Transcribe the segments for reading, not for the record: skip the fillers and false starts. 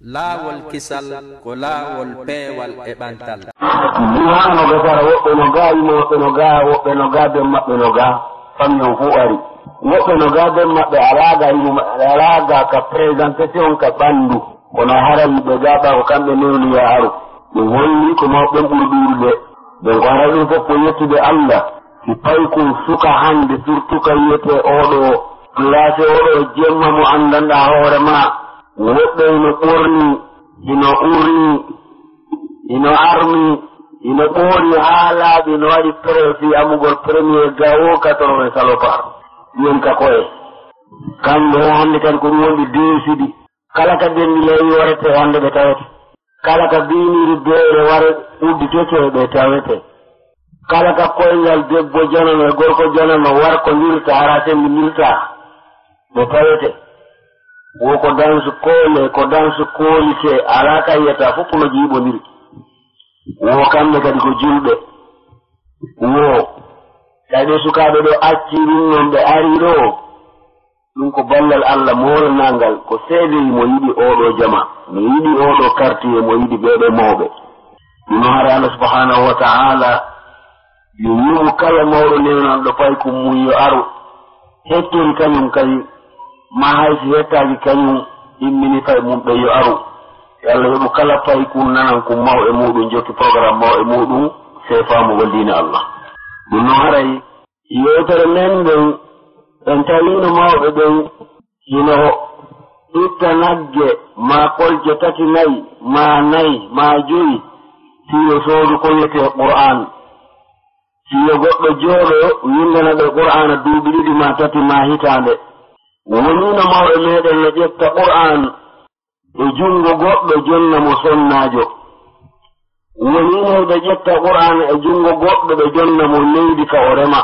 laawol kisal ko laawol peewal e ɓantal. Duhano gasara woɓɓe no gaa yimo woɓɓe no gaa woɓɓe no gaa ben maɓɓe no gaa famille fu ari woɓɓe no gaa ben maɓɓe alaaga yimo alaaga ka présentation ka ɓandu kono haran ɓe gaaɓa ko kamɓe newni ya aru ɗum holli ko mawɓen ɓuri ɗuurude donc hara ɗum fof ko yettude Allah si tawi ko suka hande surtout ka wiyete oɗo place oɗo jemma mo andanɗa hoore ma woɓɓe ino ɓorni ino urni ino armi ino ɓoori haa laaɓi no waɗi préfi amugol premier gawo 80 salopard ɗiyen ka koye kamɓe hannde kadi ko ɗum wonɗi deesidi kala ka denndi leyi warete hannde ɓe tawete kala ka biiniri beere ware udditete ɓe tawete kala ka koyngal debbo janano e gorko janano war ko ndirta hara sembi ndirta ɓe tawete wo ko dansu koole ko dansu koolite alaa ka yiyata fof no jiiɓondiri wo kamɓe kadi ko julɓe wo kadi sukaaɓe ɗo acci ɗum noon ɓe ari ɗo ɗum ko ballal Allah moranangal ko seedeyi mo yiɗi oɗo jama mo yiɗi oɗo quartier mo yiɗi ɓeɗe mawɓe ɗuno hara Allah subhanahu wa ta'ala yo yimu kala mawɗo newnanɗo pay ko mum yo aru hettori kañum kadi ma haysi hettaji kañum immini pay mum ɓe yo aru Allah yoɓu kala pay kun nanan ko maw e muɗum jokki programme maw e muɗum se famugo diina Allah ɗum no haray yewtere men ɓen en tawino mawɓe ɓen hino itta nagge ma kolje tati nayi ma nayi ma joyi siyo soodu ko yete Qur'an siyo goɗɗo jooɗo windana ɓe Qur'ana duuɓi ɗiɗi ma tati ma hitande wonino mawɓe meɗen no ƴetta Qur'an e jungo goɗɗo jonna mo sonnaajo wonino ɓe ƴetta Qur'an e jungo goɗɗo ɓe jonna mo leydi ka o rema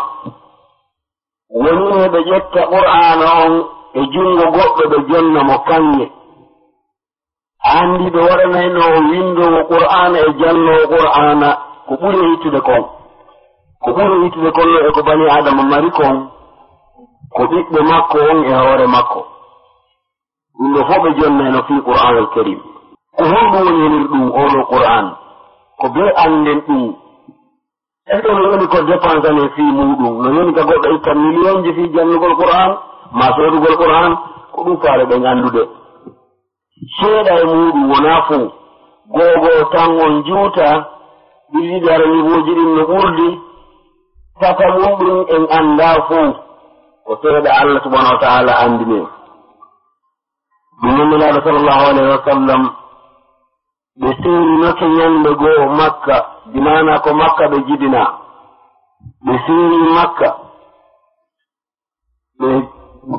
wonino ɓe ƴetta Qur'an on e jungo goɗɗo ɓe jonna mo kanŋe andi ɓe waɗanayno windowo Qur'ana e jannowo Qur'ana ko ɓuri hittude kon ko ɓuri hittude konno e ko bani adama mari kon ko ɓiɓɓe makko on e hoore makko ɗum ɗo fof ɓe jonnayno fi Qur'an al karim ko honɗum woni henir ɗum oɗo Qur'an ko be anden ɗum est ce que no woni ko dépensane fi muɗum no woni ka goɗɗo itta million ji fi jannugol Qur'an ma soodugol Qur'an ko ɗum faare ɓen anndude seeɗa e muɗum wona fuu gogo tan on juuta ɗiɗiɗara niveau ji ɗin no ɓurdi tata mum ɗum en annda fuu ko seeɗa Allah subhanahu wa ta'ala andine ɗum nennelaaɗo sallallahu alayhi wa sallam ɓe seerinoke ñande goo Makka binana ko Makka ɓe jidina ɓe seeri Makka ɓe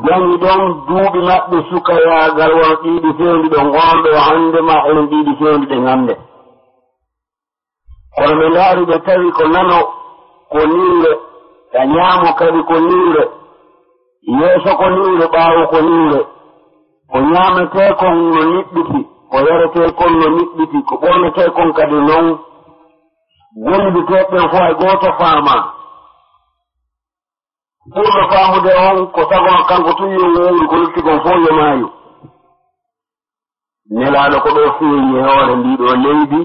jañi ɗon duuɓi maɓɓe suka yaagal won ɗiɗi fewndi ɗon gonɗo hannde ma enen ɗiɗi fewndi ɗen hannde kono ɓe ndaari ɓe tawi ko nano ko niwre ka ñaamo kadi ko niwre yeeso ko niwre ɓaawo ko niwre ko ñaameteekon no niɓɓiti ko yareteekon no niɓɓiti ko ɓorneteekon kadi non gonditeeɓen fof hay gooto faama ɓurɗo faamude on ko sagon kanko tun yo wowri ko luttigon fof yo maayu nelaaɗo ko ɗo feeñi e hoore ndiɗo leydi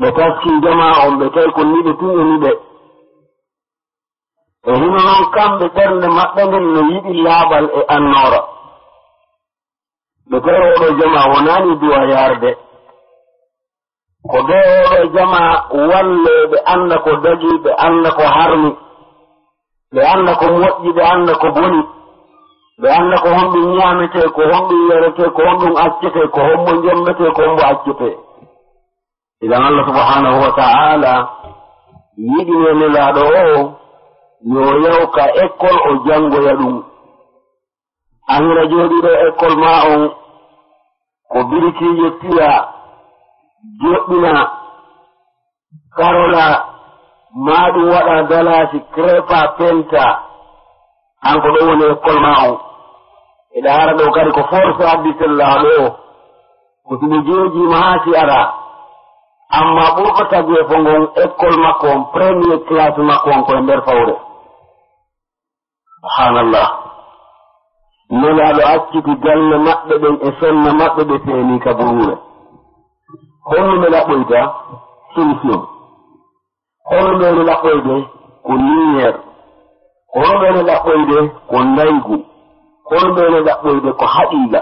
ɓe taskii jama on ɓe tawi ko niɓe tun e niɓe e hino noon kamɓe ɓernde maɓɓe nden no yiɗi laaɓal e annoora ɓe tawi oɗo jama wonaani duwa yarde ko ɓe oɗo jama walle ɓe annda ko dagi ɓe annda ko harmi ɓe annda ko moƴƴi ɓe annda ko boni ɓe annda ko honɗum ñaamete ko honɗum yarete ko honɗum accete ko hombo jembete ko hombo accete idan Allah subhanahu wa ta'ala yiɗi nenelaaɗo o yo yawka école o janngoya ɗum anira jooɗiɗo école ma on ko biritiije piya joɗɗina karola ma ɗum waɗa dalasi crépa penta an ko ɗo woni école ma on eɗa hara ɗo kadi ko force additellaaɗo o ko tuɓe joojima haa si ara amma ɓurɗo tagi e fo ngon école makko on premier classe makko on koye nder fawre subhanallah nelaaɗo acciti galle maɓɓe ɗen e sonna maɓɓe ɓe feeni ka buruure. Holluɓe laɓɓoyta solution, holluɓene laɓɓoyde ko lumiére, holluɓene laɓɓoyde ko ndaygu, holluɓene laɓɓoyde ko haɗiiga.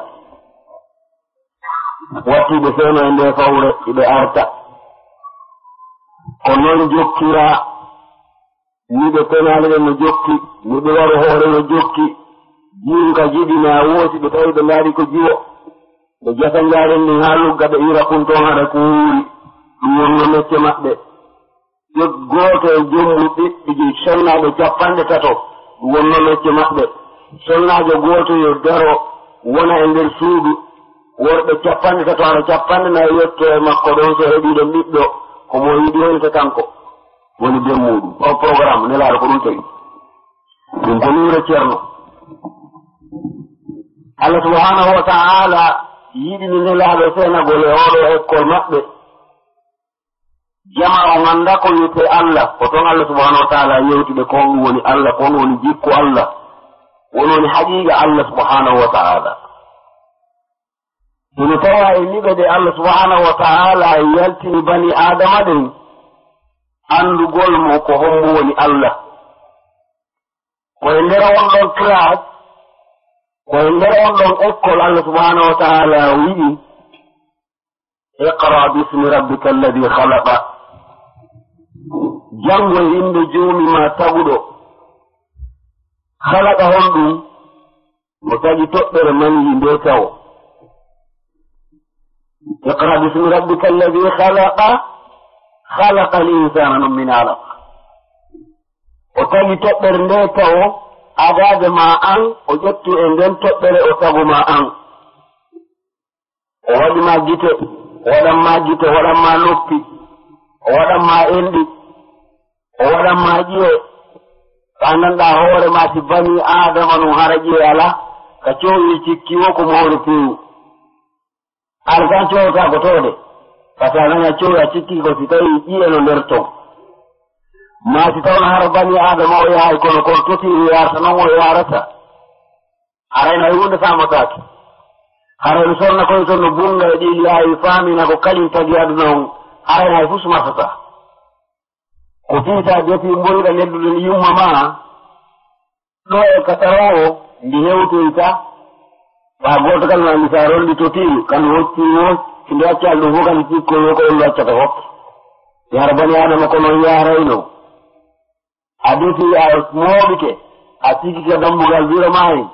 Wattiɓe feeno e nde fawre iɓe arta ko noon jokkira ni ɓe penale ɗen no jokki, ni ɓe waro hoore no jokki, jiwka jiɗina woosi ɓe tawi ɓe laaɗi ko jiwo ɓe jata njaren ndin haa lugga ɓe ira kunton haɗa ko wuuri. Ɗum wonno mecce maɓɓe. Gooto e jommu ɓiɗɗi sonnaaɓe 30 ɗum wonno mecce maɓɓe. Sonnaajo gooto yo daro wona e nder suudu, worɓe 30 haɗa 40 yetto e makko ɗon so heɓiɗo ɓiɗɗo ko mo yiɗi honte kanko woni demmuɗum. O programme nelaaɗo ko ɗum tawi ɗum ko luure ceerno. Allah subhanahu wa ta'ala yiɗini nelaaɗo senagol e oɗo école maɓɓe jama o ngannda ko wiyete Allah, ko toon Allah subhanahu wa ta'ala yewtiɓe ko ɗum woni Allah, ko ɗum woni jikku Allah, woni haqiiqa Allah subhanahu wa ta'ala. Ina tawa e liɓe de Allah subhanahu wa ta'ala yaltini bani adama ɗen andugol mo ko hombo woni Allah. Koye nder on ɗon classe, koye nder on ɗon école Allah subhanahu wa ta'ala wi'i iqra bismi rabbika alladi khalaqa, jango e inde joomi ma taguɗo. Khalaqa hon ɗum mo tagi toɓɓere manyi nde tawo. اقرأ باسم ربك الذي خلق الإنسان من علق. وتجي تقبر نيته أداد ما أن وجدت إن دم تقبر أتغو ما أن ولما جيت ولما نوبي ولما إندي ولما جيه فأنن دا هور ما تبني آدم نهارجي على كتو يشكي وكم هور فيه alkan coota ko toode pasananya coya cikki ko si tawi ƴiyeno nder ton ma si tawno hara bani adama o yahay kono kon totiri yarta noon o yarata arayno hay hunde famotake harayno sonna koye toon no bunga e ɗi laawi famina ko kañum tagi aduna on arayno hay fus martata ko fiita defi mboyɗa neddude ni yumma ma ɗo e katara o ndi hewtoyta wa goto kala na misa rolli to tiru kan hotti mo ndo accal do hokan tikko yo ko ndo accata hokk yara bani adama ko non yarayno adeti a mobike a tiki ka dambugal biro mai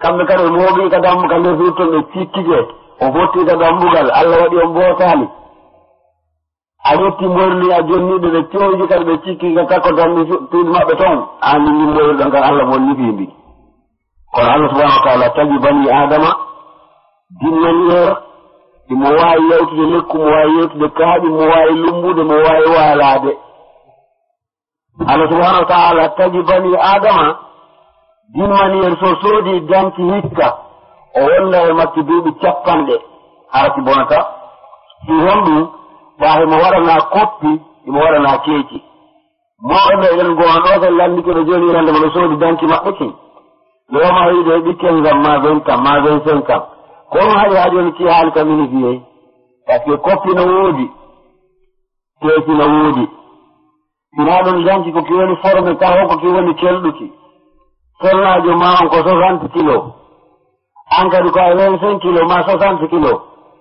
kambe kare mobi ka dambugal nder fitto be tikkije o botti ka dambugal Allah wadi on botali a yetti morli a jonnide be tooji kar be tikki ka takko dambi tuud mabbe ton ani ni moy don kan Allah mo lifi kono Allah subhanahu wa ta'ala tagi bani adama dinnan mo waawi yewtude lekku, mo waawi yewtude kaaƴi, mo waawi lumbude, mo waawi waalaade. Allah subhanahu wa ta'ala tagi bani adama din manière so soodi danki hikka o wonna e makki duuɓi 50 arati bonata si honɗum ɓaahe mo waɗana koppi imo waɗana keeci mawɓe eɗen gona ɗo tan landike ɓe jooni rande mo ɓe soodi danki maɓɓe kin loma wiide ɓikken ngam ma 20 ans ma 25 ans kono haɗi ha joni ci haali kam mini fiye par ce que koppi no woodi keeci no woodi sina ɗum danki ko ki woni formé taw ko ki woni kelɗuki solnajo ma on ko 60 kilos an kadi ko 25 kilos ma 60 kilos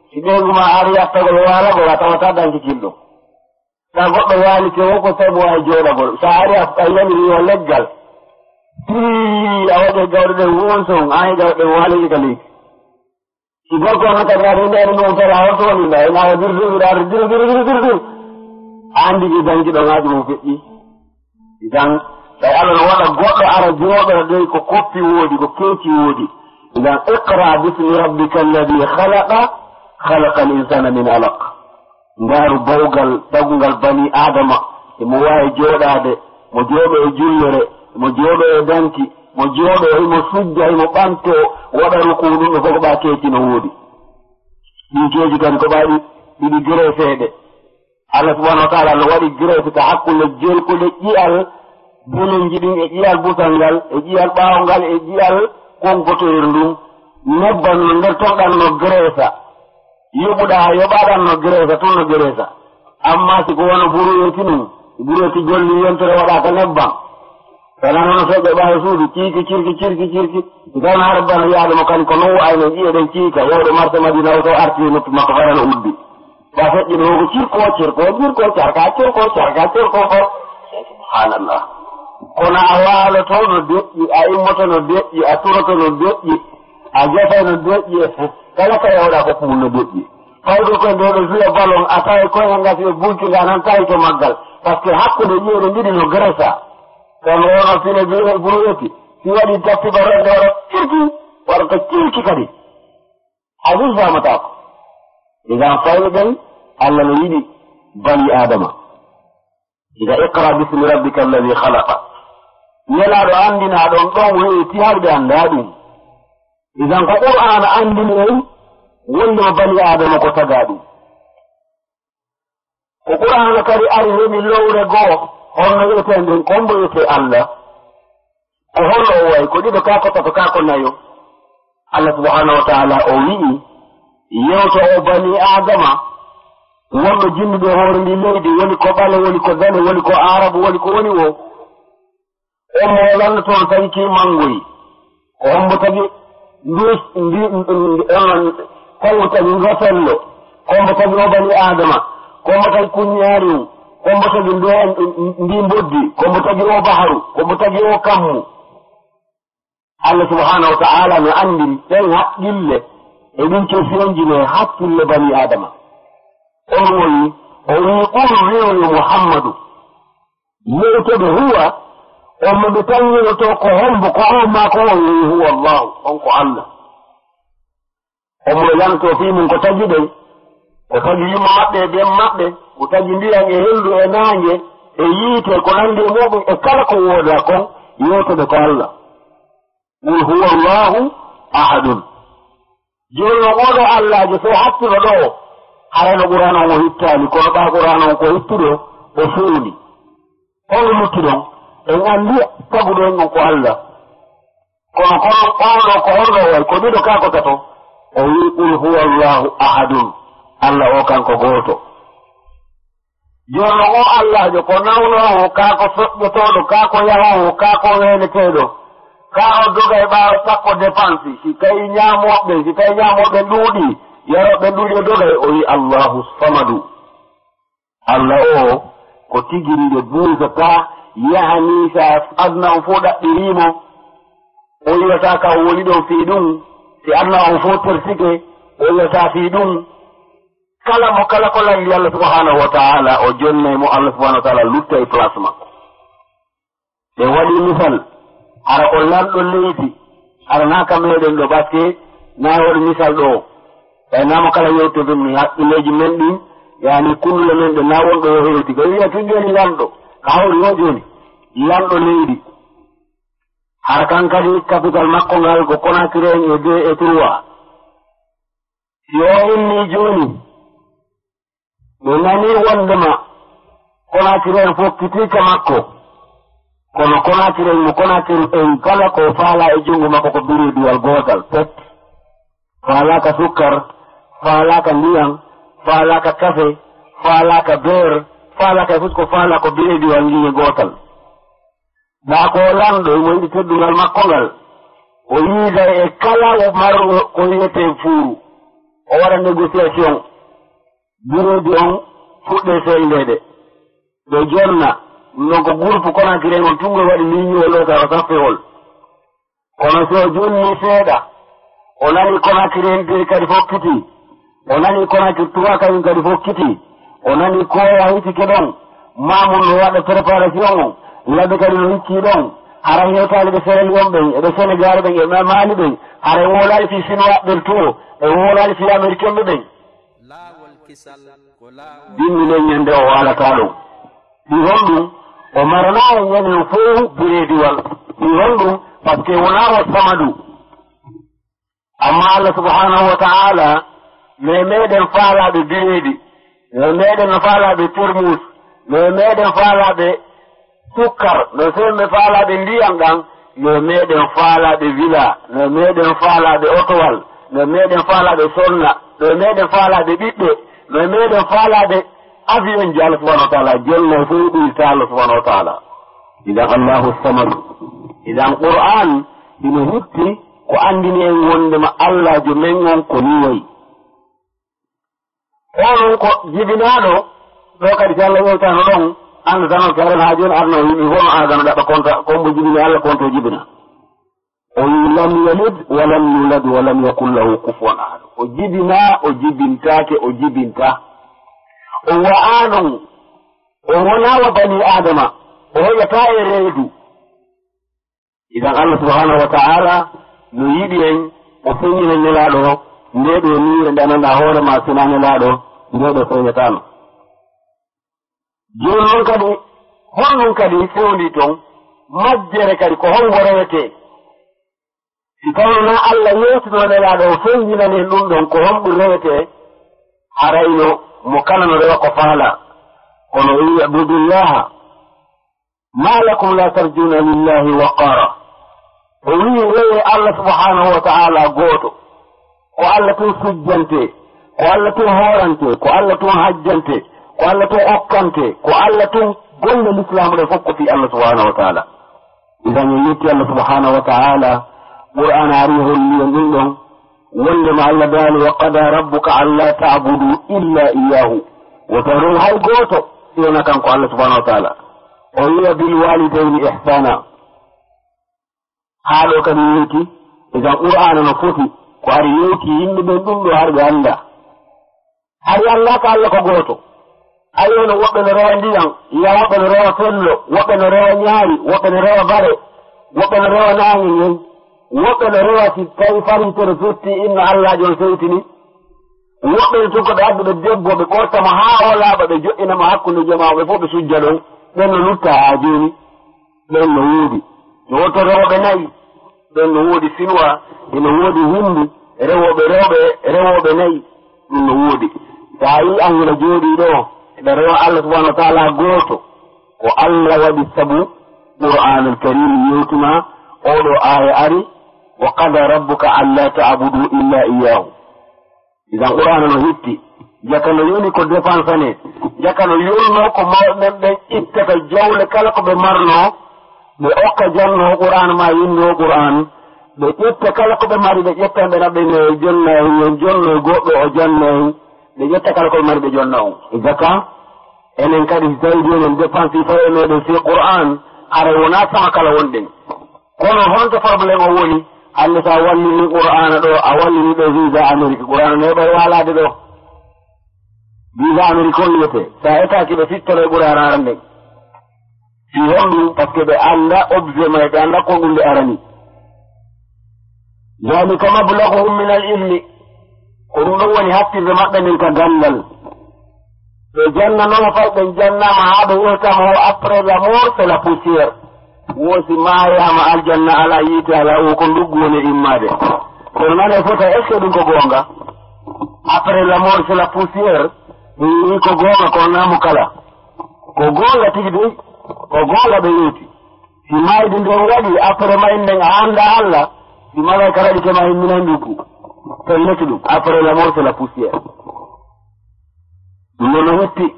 si ɓeygu ma ari yattagol waalagol a tawata danki kilɗo sa goɗɗo waali ke woko sabu wawi jooɗagol sa ari a yamiri o leggal a waɗe gawɗe ɗen wonson ani gawɗe waaliji ka leydi si gorko on kadi ade ndeni ɗum tala holto woni nda ena dirɗuɗaade dir andi ɗi danki ɗo ŋaaji mum feƴƴi idan tawi Allah no waɗa goɗɗo ara jooɗo ɗoy ko koppi woodi ko keeci woodi idan iqra bismi rabbika alladi khalaqa al insana min alaq ngaaru bawgal tagungal bani adama emo waawi jooɗaade mo jooɗo e jullere mo jooɗo e danki mo jooɗo emo sujja emo ɓanto waɗa ruku ɗum ɗo fof ko ɓa keeci no woodi ɗin keeji kadi ko ɓaaɗi ɗiɗi grefeeɗe Allah subhanahu wa ta'ala no waɗi greffe ka hakkulle jelkude ƴiyal bulunji ɗin e ƴiyal busal ngal e ƴiyal ɓaawgal e ƴiyal konkotoyir ndum nebban no nder tonɗanno gresa yoɓuɗa yoɓaɗanno gresa tun no gresa amma siko wona buruyeti ɗum buruyeti golli yontere waɗaka nebban kana noon soɓe ɓawi suudu ciiki cirki gan har bano yaademo kadi ko non ayno ƴiyeɗen ciika yewɗo marché madina o to arti noppi makko farano uddi ɓa feƴƴi ɗo ko cirko carka ko subhanallah kono a waaloto no deƴƴi a immoto no deƴƴi a turoto no deƴƴi a jefay no deƴƴi kala ka yewɗa ko pum no deƴƴi fawde koye nde ɗo fiya ballon a tawi koye ngasi e bunkiga nan tawi to maggal par ce que hakkude ƴiyeɗe ɗiɗi no gresa kono wono fine buruyeti si waɗi tappiba rende waɗa cirki waɗata cirki kadi a vis famata ko igan fayni ɗen Allah no yiɗi bani adama iga iqra bismi rabbika alladi halaqa nelaɗo andina ɗon ɗon weeti harɓe anda ɗum igan ko qur'ana andini en wondema bani adama ko taga ɗum ko qur'ana kadi ari heɓi lowre goo honno wiyete nden kombo wiyete Allah ko holno o wayi ko ɗiɗo kako tato kako nayo Allah subhanahu wa ta'ala o wi'i yewto o bani adama wonɗo jinnuɓe hoore ndi leydi woni ko ɓale woni ko dane woni ko arabu woni ko woni o omo lanno toon tawi ki mangoyi ko hombo tagi kongo tagi rosello kombo tagi o bani adama kombo tagi kuñaariw kombo tagi ndi mboddi kombo tagi o baharu kombo tagi o kammu Allah subhanahu wa ta'ala no andiri ɗen haqqille e ɗin kesiyonji ne hakkille bani adama on woni o wi qul wiwni muhammadu yewtede huwa on ɓe tañinoto ko hombo ko on ma ko on wi huwa allahu on ko Allah omo yanto fi mum ko tagi ɗen o tagi yumma maɓɓe e ɓen maɓɓe o tagi ndiyan e henndu e naange e yiite ko nandi e muɗum e kala ko wooda kon yewtede ko Allah qul huwa allahu ahadun joni no oɗo allahjo so hattino ɗo harano qur'ana on o hittani kono ɓa qur'ana on ko hittuɗo o feewni hono luttuɗon en andi taguɗo en on ko Allah kono oɗo ko holɗo way ko ɗiɗo kako tato o wi qul huwa allahu ahadun Allah o kanko gooto joni o allahjo ko nawnowo kako soƴƴotoɗo kako yahowo kako weneteɗo ka o doga e ɓaawa sappo dépense si tawi ñaamoɓe ɗuuɗi yaroɓe ɗuuɗi o doga o wi allahu samadu Allah o ko tigiriɗe buusata yahani sa adna on fof ɗaɓɓirimo o wiyata ka woni ɗon fii ɗum si adna on fof tersike o wiyata fii ɗum kala ko lalli Allah subhanahu wa ta'ala o jonnay mo Allah subhanahu wa ta'ala lutta e place makko ɓe waɗi misal hara ko lanɗo leydi hara naka meɗen ɗo ɓaske na waɗi misal ɗo e namo kala yewtodum ni haqqilleji men ɗin yani kullule men ɗe na wonɗo yo hewti ko wiya tun joni lanɗo ka hawri ho joni lanɗo leydi hara kan kadi capital makko ngal ko Conakry en e 2 et 3 si o inni joni ɓe nani wondema Conakry en fokkitika makko kono Conakry en mo Conakry en kala ko faala e junngo makko ko biridiwal gootal pet faalaka sukkar faalaka ndiyam faalaka kafe faalaka beer faalaka fus ko faala ko biridiwal ngiye gootal ɓa ko lanɗo mo yiɗi teddungal makko ngal o yiida e kala marɗo ko wiyete fuuru o waɗa négociation biredi on fuɗɗe sellede ɓe jonna non ko groupe Conakry on tungo waɗi liñol o tawa sappehol kono so jonni seeɗa o nani Conakry en de kadi fokkiti o nani Conakry 3 kañum kadi fokkiti o nani koya hitike ɗon mamum no waɗa préparation on labbe kadi no hikki ɗon hara hewtali ɓe Sierra Leone ɓen eɓe Sénégal ɓen e Mali ɓen hara e wolali fi Chinois ɓen to e wolali fi Américain ɓe ɓen dimminen ñande o walata ɗum ɗi honɗum o marana e ñanen fof birediwal ɗi honɗum par ce que wona o samadu amma Allah subhanahu wa ta'ala me meɗen faalaɓe biredi me meɗen no faalaɓe termus me meɗen faalaɓe sukkar no sembe faalaɓe ndiyam ɗan no meɗen faalaɓe villa, no meɗen faalaɓe otowal, no meɗen faalaɓe sonna, no meɗen faalaɓe ɓiɓɓe, no meɗen faalaɓe avion ji Allah subhanahu wa ta'ala jolno fo ɗuyta Allah subhanahu wa ta'ala. Idan Allahu samad, idan Qur'an ino hitti ko andini en wondema Allah jo men on ko ni wayi. Onon ko jibinaɗo ɗo kadi so Allah yewtano ɗon anda tan on karen ha joni arno yimɓe hono adama ɗaɓa konta kombo jibini Allah konto jibina. O wi lam yalid walam yulad walam yakun lahu kufuwan ahad. O jibina o jibintake o jibinta. O wa'anon o wona wa bani adama o heƴata e reedu. Idan Allah subhanahu wa ta'ala no yiɗi en o feññina nelaɗo ndeɗo niire nde ananda hoore ma sina nelaɗo ndeɗo feñatano. Joni noon kadi honɗum kadi fewndi toon majjere kadi ko hongo rewete. Si tawno Allah yewtino nelaɗo o feññinani ɗum ɗon ko honɗum rewete harayno mo kala no rewa ko faala kono wi abudullaha ma lakum la tarjuna lillahi waqara. O wi rewe Allah subhanahu wa ta'ala gooto ko Allah tun sujjante, ko Allah tun horante, ko Allah tun hajjante, ko Allah tun okkante, ko Allah tun golle l'islam ɗe fof ko fi Allah subhanahu wa ta'ala. Idan en yetti Allah subhanahu wa ta'ala Qur'an ari holli en ɗum ɗon wondema Allah daali wa qada rabbuka alla ta'budu illa iyyahu. Woto ren hay gooto siwona kanko Allah subhanahu wa ta'ala. O wiya bil walidayni ihsana. Haa ɗo kadi yewti idan Qur'ana no foti ko ari yewti yimɓe ɓen ɗum ɗo har ɓe annda. Hari Allah ka Allah ko gooto. Ayono woɓɓe no rewa ndiyam, ya woɓɓe no rewa fello, woɓɓe no rewa ñaari, woɓɓe no rewa bare, woɓɓe no rewa naange ngen, woɓɓe no rewa si tawi farintere sotti inno Allah jon sewtini. Woɓɓe no tokkoɓe adduɓe debbo ɓe ɓortamo haa o laaɓa ɓe joƴƴinamo hakkunde jamaaɓe fof ɓe sujja ɗon, ɓen no lutta haa jooni, ɓen no woodi. No wotto rewɓe nayi, ɓen no woodi sinwa, eno woodi hindu, rewoɓe nayi, ɗum no woodi. So a yi angila jooɗi ɗo ɓe rewa Allah subhanahu wa ta'ala gooto ko Allah waɗi sabu Qur'anul Karim yewtuma oɗo aya ari wa qada rabbuka alla ta'budu illa iyyahu. Idan Qur'an no hitti jaka no yoni ko dépense ne jaka no yolno ko mawɓe ɓe ittata jawle kala ko ɓe marno ɓe okka janno Qur'an ma yinno Qur'an ɓe ƴetta kala ko ɓe mari ɓe ƴetta ɓe naɓe no jonno goɗɗo o janno ɓe ƴetta kala ko ɓe mari ɓe jonna on. Jaka enen kadi tawi jonen dépense faw e meɗen fi Qur'an ara wona sama kala wonɗen kono honto probléme o woni hande sa wallini Qur'ana ɗo a wallini ɗo visa Amérique Qur'ana neɓay walade ɗo visa Amérique on wiyete sa etaki ɓe fittoro e Qur'ana arande fi honɗum par ce que ɓe anda objet may ɓe anda ko ɗum ɓe arani zalika mablaghum min al ilmi ko ɗum ɗon woni hakkille maɓɓe nden ka gandal ɓe jannanoma fay ɓe jannama haa ɓe wiyatama o après la mort c'est la poussière woosi maayama aljanna ala yiite ala o ko nduggu woni immade kono nane fota est ce que ɗum ko goonga après la mort c'est la poussière wi ko goonga kono namu kala ko goonga tigi de ko goonga ɓe yeeti si maydi nden waɗi après may nden a annda Allah si malaika raɗikema himminan nduggu ten neti ɗum après la mort c'est la poussière ɗum no hetti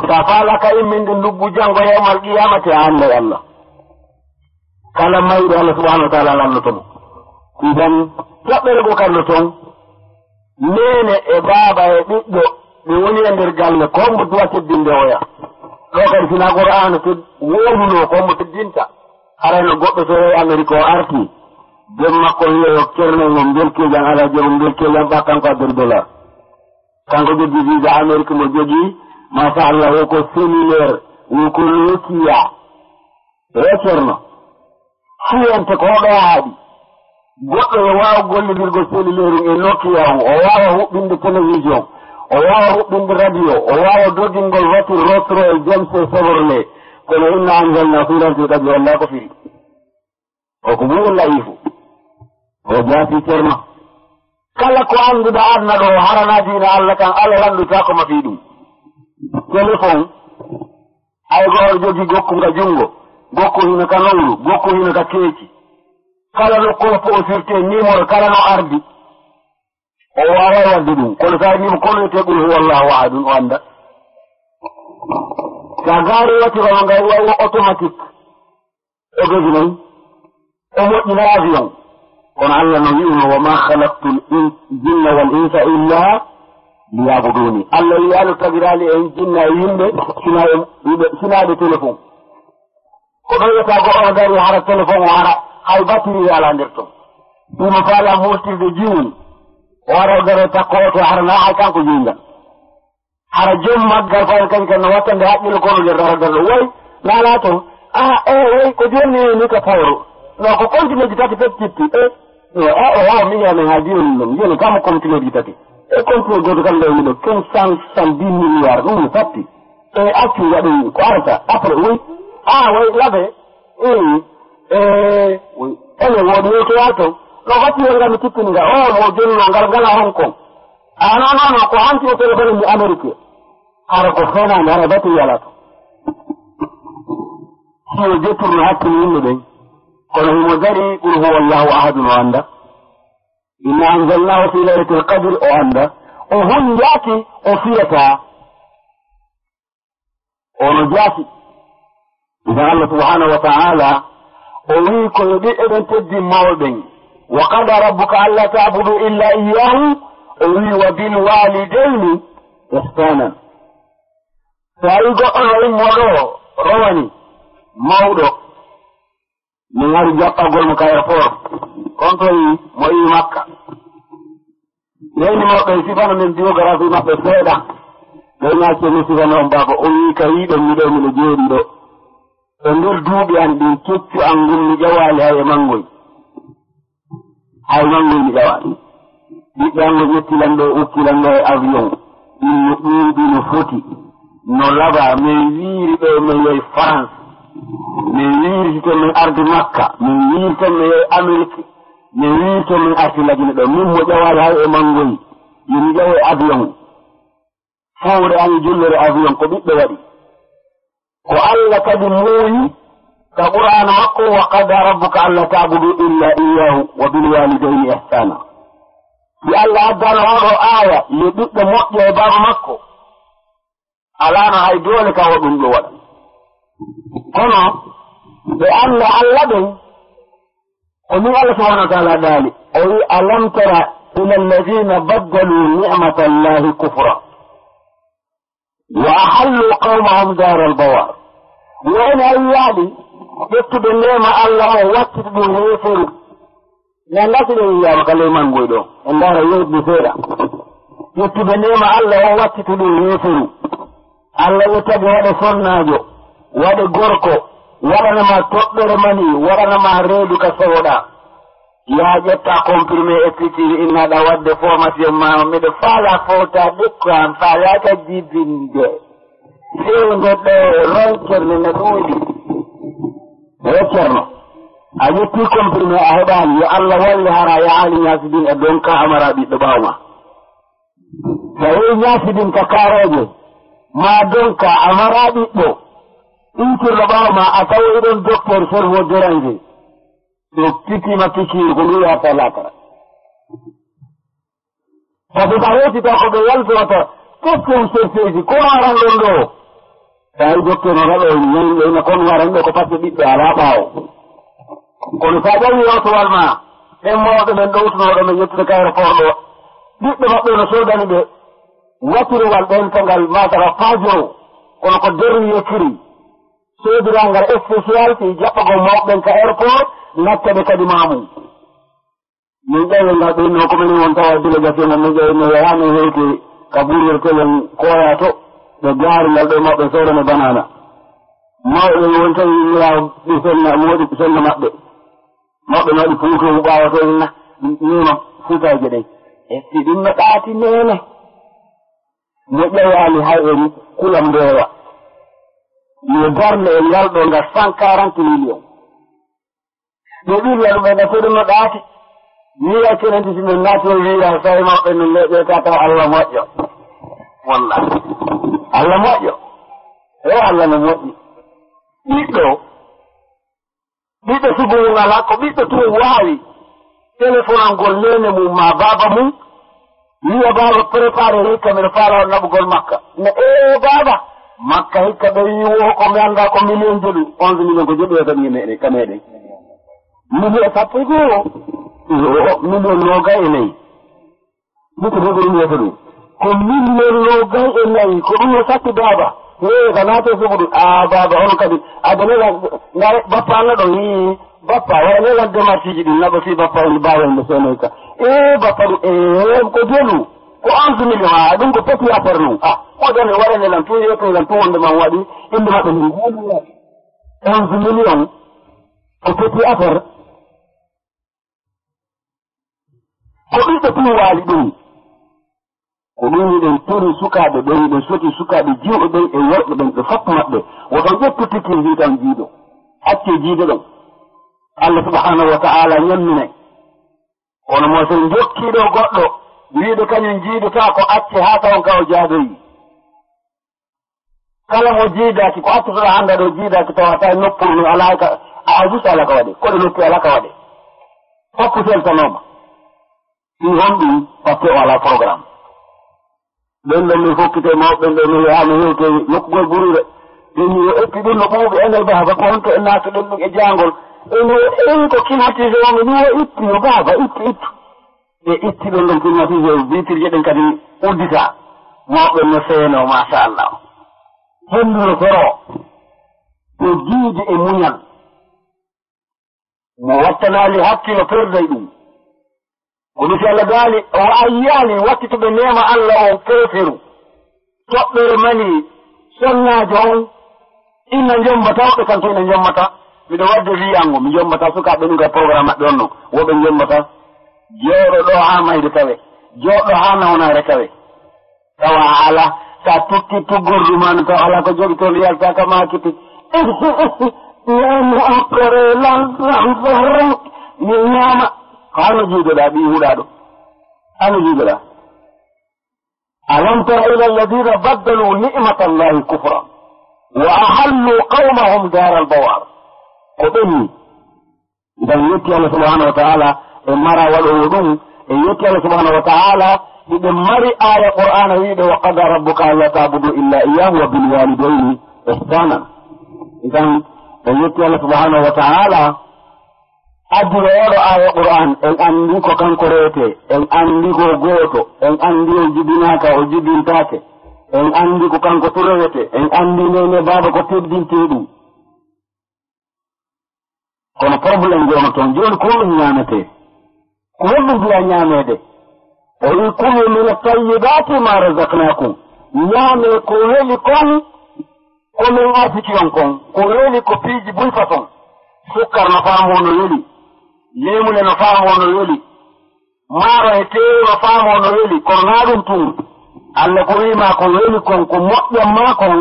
sa faalaka imminde nduggu janngo yawmal qiyamati a annday Allah kala mayɗo Allah subhanahu wa ta'ala lallotomo. Idan toɓɓere go kallo toon nene e baaba e ɓiɗɗo ɓe woni e nder galle kombo duwa teddinde oya ɗo kadi sina Qur'ana wonuno kombo teddinta harayno goɗɗo so rewi Amérique o arti jom makko wiyeyo cernel belkejan ala joom belkejan ɓa kanko addori dollar kanko joggi visa Amérique mo jogii machallah woko cellulaire woko Nokia e ceerno fuyante ko oɗo haaɗi goɗɗo yo waawa gollidirgo cellulaire e Nokia o waawa huɓɓinde télévision o waawa huɓɓinde radio o waawa dogingol voiture Rolls-Royce James Chevrolet kono inna anzalna fi laylatil qadri walla ko firi o ko ɓuuri layifu o jaati ceerno kala ko annduɗa adna ɗo harana diina Allah kan Allah lanndutako ko mafi ɗum téléphone hay goto jogi gokku nga jungo gokku hino ka nowru gokku hino ka keeci kala nokkuno fo o firte numéro kala no ardi o waawai wadde ɗum kono sa nimo kono ete ɓuri huwallahu ahadun o annda sa gaari wattirono ngay wawo automatique o goji noon o moƴƴina avion kono allah no wi'uno wa ma halaktu l jinna wal insa illa liyabuduni allah wi alu tagirali en jinna e yimɓe sinaɓe téléphone ko ɗo wiyata go o dari hara téléphone o hara hay batiri ala nder ton ɗuma faala murtirde jiwni o wara o dare takko oto harana hay kanko jingal hara jom maggal fa kañ kan no wattande haqqille kono nder dara darɗo woy nala toon woy ko joni ni ka pawro non ko continue ji tati pep cippi o wawa miñamen ha joni ɗum joni kamo continue ji tati continue goto kan lewni ɗo 510 milliards ɗum fatti accu waɗi ko arata après oui way labe ene woodi yetoya to no watti yo ngami tippini nga mo joni no ngal ngala Hong Kong non ko hanti o téléphone mi Amérique hara ko fenande hara bati yala to si o jetturno hakkille yimɓe ɓen kono himo dari qul huwa allahu ahadun o anda inna anzalnahu fi laylatil qadr o anda o hon jaati o fiyata ono jaati idan allah subhanahu wa ta'ala o wi ko yo ɓiɓɓe ɓen teddi mawɓen wa qada rabbuka alla ta'budu illa iyyahu o wi wa bil walidayni ihsanan so ayi goɗɗo no immoɗo rowani mawɗo mi ngari jaɓɓagol mo ka airport on to yi mo yi makka leyni mawɓe sifano men biographie maɓɓe seeɗa ɓe nacce mi sifano on baba o wi ka yiɗon miɗo miɗo jeeɗi ɗo e nder duuɓi an ɗin keccu an ngun mi ƴawaali hay mangoy mi ƴawaali ɓiɓɓe an no ƴettilan ɗo ukkilan ɗo e avion ɗin no ɗuuɗi no foti no laba min wiiri ɗo min yehi France min wiiri to min ardi makka min wiiri to min yehi Amérique min wiiri to min arti lajine ɗo min mo ƴawaali hay e mangoy yimi ƴawe avion fowre an jullere avion ko ɓiɓɓe waɗi ko allah kadi muuyi ka qur'ana makko wa qada rabbuka alla ta'budu illa iyyahu wa bil walidayni ihsana si allah addano oɗo aya yo ɓiɓɓe moƴƴo e baba makko alano hay doole ka waɗum ɗo waɗa kono ɓe anda allah ɓen o ni allah subhanahu wa ta'ala daali o wi alam tara ila alladina baddalu ni'mata allahi kufra wa ahallu qawmahum dara albawar woni ayyaɗi ƴettuɓe ndema allah o wattita ɗum heeferu ne ngasiɗen wiyama ka leymangoy ɗo en ndara yewɗi seeɗa ƴettuɓe ndema allah o wattita ɗum heeferu allah yo tagi waɗe sonnajo waɗe gorko waɗanama toɓɓere mani waɗanama reedu ka sowoɗa ya ƴetta comprimé écriture innaɗa wadde formation ma miɗo faala fota ɗikko an faalaka jibinde fewde ɗo roncerne no ɗuuɗi reccerno a ƴetti comprimé a heɗani yo allah walli hara yaali ñasidin e ɗon ka amara ɓiɗɗo ɓawma so yi ñasidin ka karoje ma donka amara ɓiɗɗo ɗintirɗo ɓawma a tawi ɗon docteur cerveau dérangé so pitima pikiru ko ɗum yata lakara par ce que a wetita ko ɓe yaltorota question chercheji kono aran ɗon ɗo sa yi docteur no raɗo ñanɗo ina kon waran ɗo ko par ce que ɓiɓɓe ala ɓaawo kono sa ƴawi yewtowal ma ɓen mawɓe men ɗowtunoɗo men yettude ka aéroport ɗo ɓiɓɓe maɓɓe no sodani ɓe wattirowal ɓen tangal matara pajow kono ko derriye firi sodirangal spécial si jaɓɓago mawɓen ka aéroport nattaɓe kadi mamum min ƴeewe ngal ɓenno komin won tawa délégation o min ƴeewe no yahani hewti ka ɓurwel telen koya to ɓe jaaringal ɗo maɓɓe sowrene banana mawɓe won tawi ya ɗi senna moɗi senna maɓɓe maɓɓe naɗi puutomu ɓawa to nima futaji ɗen etti ɗum no ɗaati nene no ƴewali hay en kulam ndewa yo darle e ngal ɗo ngal 140 millions ɓe ɓirla ɗum ɓe nafo ɗum no ɗaati wiya kenenti simin naati o wiya sawi maɓɓe no leƴƴeta taw allah moƴƴo wallahi allah moƴƴo e allah no moƴƴi ɓiɗɗo ɓiɓɓe sugu ngala ko ɓiɓɓe tun waawi téléphone angol lene mum ma baba mum wiya baba préparé hikka mbiɗa faala naɓugol makka ne baba makka hikka ɓe wiwo ko mi annda ko million jeɗu 11 million ko jeɗoya tan meɗen ka meɗen million sappo e goo million noga e nayyi ɗiko ɗo ɗum wiyata ɗum ko million noga e nayyi ko ɗum o satti baba ka naate sugudu baba on kadi adanela ngare bappa anna ɗo yi bappa waɗanela démarche ji ɗi naɓa si bappa en bawende senoy ka bappa ɗum ko jelu ko 11 million ɗum ko peti affaire num oɗone waɗanelan tu yetoylan tu wonde man waɗi inde maɓɓe ndi guuɗuya 11 million ko peti affaire ko ɓiɓɓe tun waali ɗum ko ɗum yiɗen tori sukaaɓe ɓen ɓe soti sukaaɓe jiwɓe ɓen e worɓe ɓen ɓe fof maɓɓe woton ƴettu tikki mbitan jiiɗo acce jiide ɗon Allah subhanahu wa ta'ala ñammine kono mo sen jokkiiɗo goɗɗo wiide kañum jiidata ko acce haa tawan ka o jaadoyi kala mo jiidaki ko accotoɗo hannda ɗo jiidaki tawata noppuru no alaa ka a juste ala ka waɗe koɗe noppi ala ka waɗe foppu seltanoma ɗi honɗum par ce que o ala programme ɓen ɗon min fokkite mawɓen ɗo mi yaha mi hewtewi nokkugol ɓurure ɗum yo etti ɗum no ɓuuɓe enel baba ko honto e naatoɗen ɗum e jaangol eno ewi ko climatisé omi ni o itti yo baba ittu e itti ɗon ɗon climatisé vitirje ɗen kadi uddita mawɓen no feeno machallah hennduno soro to jiide e muñal mo wattanaali hakkilo perday ɗum ko ɗum si Allah daali o ayyaani wattito ɓe nema Allah on feeferu toɓɓere mani sonnaajo on inna jombata woɓɓe kanko ina jommata miɗo wadde wiyango mi jombata sukaaɓe ɗum ga programme maɓɓe on non woɓɓe jombata jooɗo ɗo haa mayde tawe jooɗo haa nawnaare tawe tawa ala sa tukki tuggordu mano taw ala ko jogi toon yalta ka makiti ñaama après lanfare mi ñaama ko hano juuɗoɗa ɓi huɗaɗo hano juuɗoɗa alam tara ila alladina baddalu nicmata allahi kufra wa ahallu qawmahum dar albawar ko ɓenni ndan yetti Allah subhanahu wa ta'ala e mara waɗowo ɗum e yetti Allah subhanahu wa ta'ala ɗiɓe mari aya qur'ana wiɓe wa qada rabbuka alla tabudu illa iyahu wa bilwalidayni ihsanan idan e yetti Allah subhanahu wa ta'ala addino oɗo aya qur'an en andi ko kanko reete en andi ko gooto en andi o jibinaka o jibintake en andi ko kanko turowete en andi nene baba ko teddinte ɗum kono probléme jono toon joni ko ɗum ñamete ko wonɗum mbiya ñamede o wi kulu min tayyibati ma razaknakum ñaame ko weli kon komin arsiki on kon ko weli ko piiji buy façon sukkar no faamo no weli lemule no faamo no weli maaro e tewu no faamo no weli kono naa ɗum tun Allah ko wima ko weli kon ko moƴƴam ma kon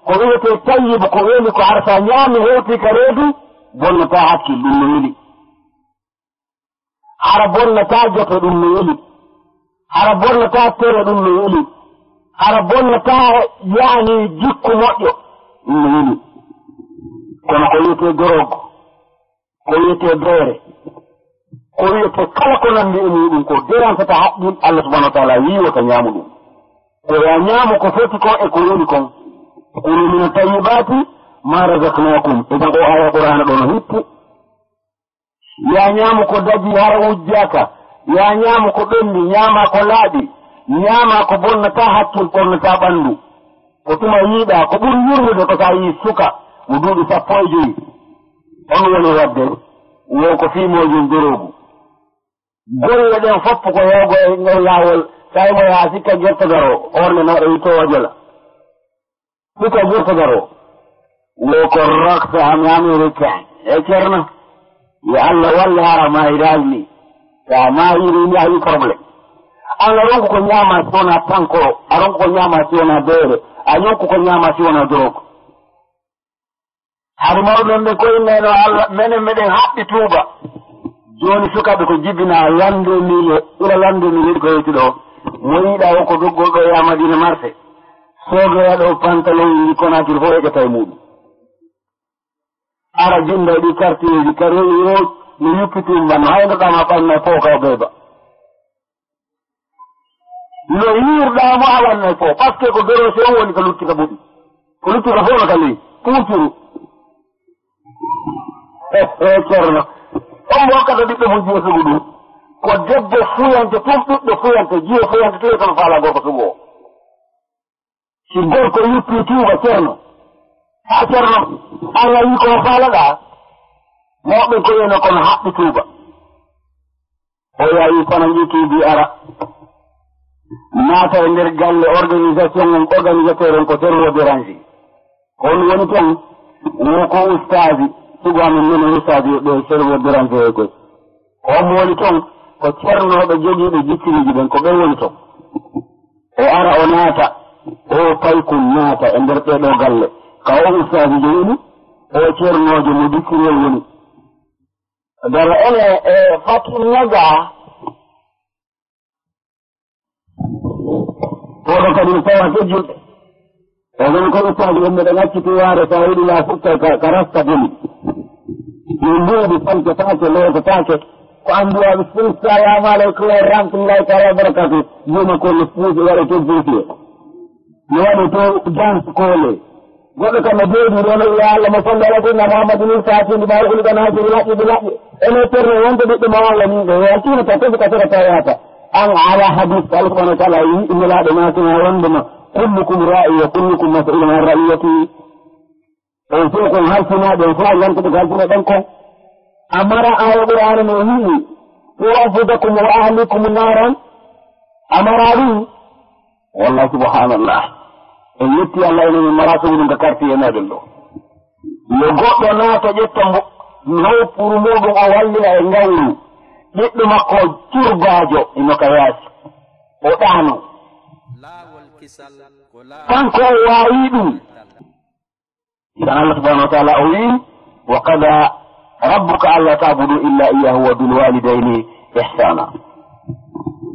ko wiyete tayyibu ko weli ko har sa ñaami hewti ka reedu bonnata hakkil ɗum no weli hara bonnata joto ɗum no weli hara bonnata tere ɗum no weli hara bonnata yaani jikku moƴƴo ɗum no weli kono ko wiyete dorogo ko wiyete beere ko wiyete kala ko nandi e muɗum ko deransata haqqil Allah subhanahu wa ta'ala wiwota ñaamu ɗum ko ya ñaamu ko foti kon e ko weli kon kulu min tayyibati ma razaknakum idan ko aya qur'ana ɗo no hippu ya ñaamu ko daji hara wujjaka ya ñaamu ko ɓenni ñaama ko laaɓi ñaama ko bonnata hakkil ɓornata ɓanndu ko tuma yiiɗa ko ɓuri yurmude ko sa yii suka mo duuɓi 15 on woni wadde wo ko fiimojum dorogu golle ɗen fopp ko hewgo e ngol laawol tawi mo yaa sikka gertogaro orne noɗo yittowo jela sikka gertogaro wo ko roksa ami américain e ceerno yo Allah walle hara mayiralni sa mayiri ni ayi probléme Allah ronko ko ñaama si wona tankoro a ronko ko ñaama si wona beere a ñonko ko ñaama si wona dorogo har mawɗon ɓe koynneno Allah menen meɗen haɓɓi tuuba joni sukaɓe ko jibina lande mille ɓura lande mille ko yetti ɗo mo yiiɗa o ko doggol ɗo ya Madina marché sodoya ɗo pantalon yi Conakry fo eƴata e muɗum ara jinda ɗi quartier ji kare yo mi yuppitum ban haynoɗama ɓannay fof kaw ɓeeba no yiirɗamo a wannay fof par ce que ko dorose on woni ko lutti ka ɓuɗi ko lutti ka fof no ka ley puuturu ceerno on hokkata ɓiɓɓe mo jiya sugu ɗum ko debbo fuyante tum ɓiɓɓe fuyante jiya fuyante tuwe kono faala gorko sugu o si gorko yuppi tuuba ceerno ha ceerno Allah yi ko faalaɗa mawɓe ko yeno kono haɓɓi tuuba o yayi kono yi tuubi ara naata e nder galle organisation on organisateur on ko terro dérange ko on woni tan woko ustadi sugamen minen ustadi ɓe terro dérange e koy on woni ton ko ceernoɓe jogiiɓe jikkiniji ɓen ko ɓen woni ton o ara o naata o paykum naata e nder ɓeɗo galle ka o ustadi jeyini o ceernojo mo dikkirel woni dara ene e fakki ñaga oɗo kadi mi tawate julɓe oɗon ko ustadi wonɓe ɗe ŋacciti yaare sa yiɗi la fukka ka rasta boni min mbuuɗi falketake lowtotake ko anduwaɓe fuu salamu aleykum wa rahmatullahi taala wa barakatu juma kolle fuusi waɗe to buusiye mi waɗe to danse koole goɗɗo kam no beedi ɗono ya Allah mo salli ala sayyidina Muhammadin il fatindi ɓaaro uligan hajiri laƴƴiɗi laƴƴi ene terne wonde ɓiɓɓe ma walla min ɗo yaltina ta tofi ka sera tawata an ala hadis Allah subhanahu wa taala yi innelaɗo masina wondema kullukum ra'i wa kullukum mas'ulun an ra'iyati on fof kon halfinaɗe on fof yantude ko halfina ɗen kon amara aya qur'ana no wi qu anfusakum wa ahlikum naran amara ɗum wallahi subhanallah en yetti Allah enen mara sogu ɗum ka quartier meɗen ɗo yo goɗɗo naata ƴetta nowpuru muɗum o wallina e ngawru ɓiɗɗo makko curbajo ino ka yaasi o ɗaano kanko o waawi ɗum idan Allah subhanahu wa taala o wi wa qada rabbuka alla ta'budu illa iyyahu wa bil walidayni ihsana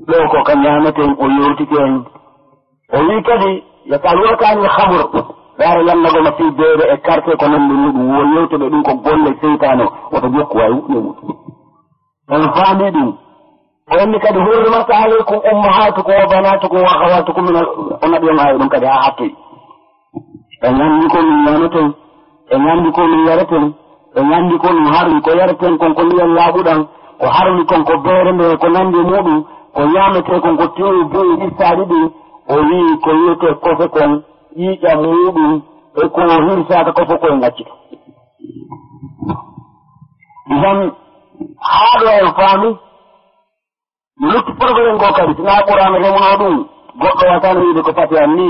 ɗo ko ka ñameten o yewtike en o wi kadi yasalunaka anil khamr yaare lannagoma fi beere e quartier ko nande muɗum wo yewtoɓe ɗum ko golle seytane woto jokku wawi wuɗɗe muɗum on faami ɗum o enni kadi hurrimata aleykum ummahatukum wa banatukum wa akhawatukum min o naɓi on awi ɗum kadi ha hattoyi e ñandi ko min ñameten e ñandi ko min yareten e ñandi ko min harmi ko yareten kon ko ndiyam laaɓuɗan ko harmi kon ko beere nde ko nandi muɗum ko ñamete kon ko tewi beyi ɗistaɗi ɗi o wi ko yiyete kofe kon ƴiiƴam muɗum e ko hirsata kofe koye ngaccito idan haɗo en faami lutti probléme go kadi tina ɓurano remuno ɗum goɗɗo watano wiide ko pati an ni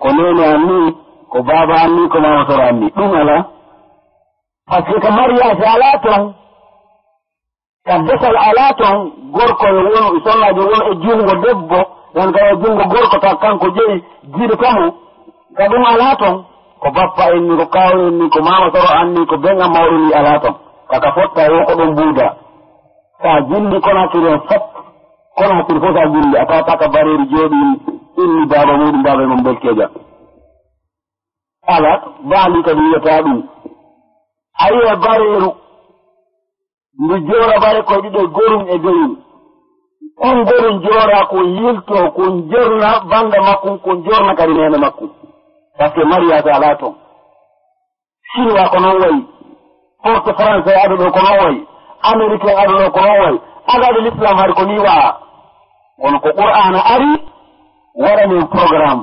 ko nene an ni ko baba an ni ko mamasoro an ni ɗum ala par ce que ko mariage ala ton ka desal ala ton gorko e won sonnajo won e jungo debbo won ka e jungo gorko ta kanko jeyi jiiɗo kamo ka ɗum ala ton ko bappa en ni ko kaw en ni ko mamasoro an ni ko benga mawɗo ni ala ton kaka fotta wo ko ɗon buuda sa jilli konakiri en fop konakiri fof sa jilli a tawata ka bareeri jooɗi inni baba muɗum baba e mom belkeja ala baali kadi wiyata ɗum a yiya bareeru ndu joora bare koye ɗiɗo gorum e gorum on gorum joora ko yilto ko jorna banda makkum ko jorna kadi nene makkum par ce que mariage ala toon chinois ko noon wayi porte français aɗa ɗo ko noon wayi américain aɗa ɗo ko noon wayi agaɗo l'islam hari ko ni waa kono ko qur'ana ari waɗanin programme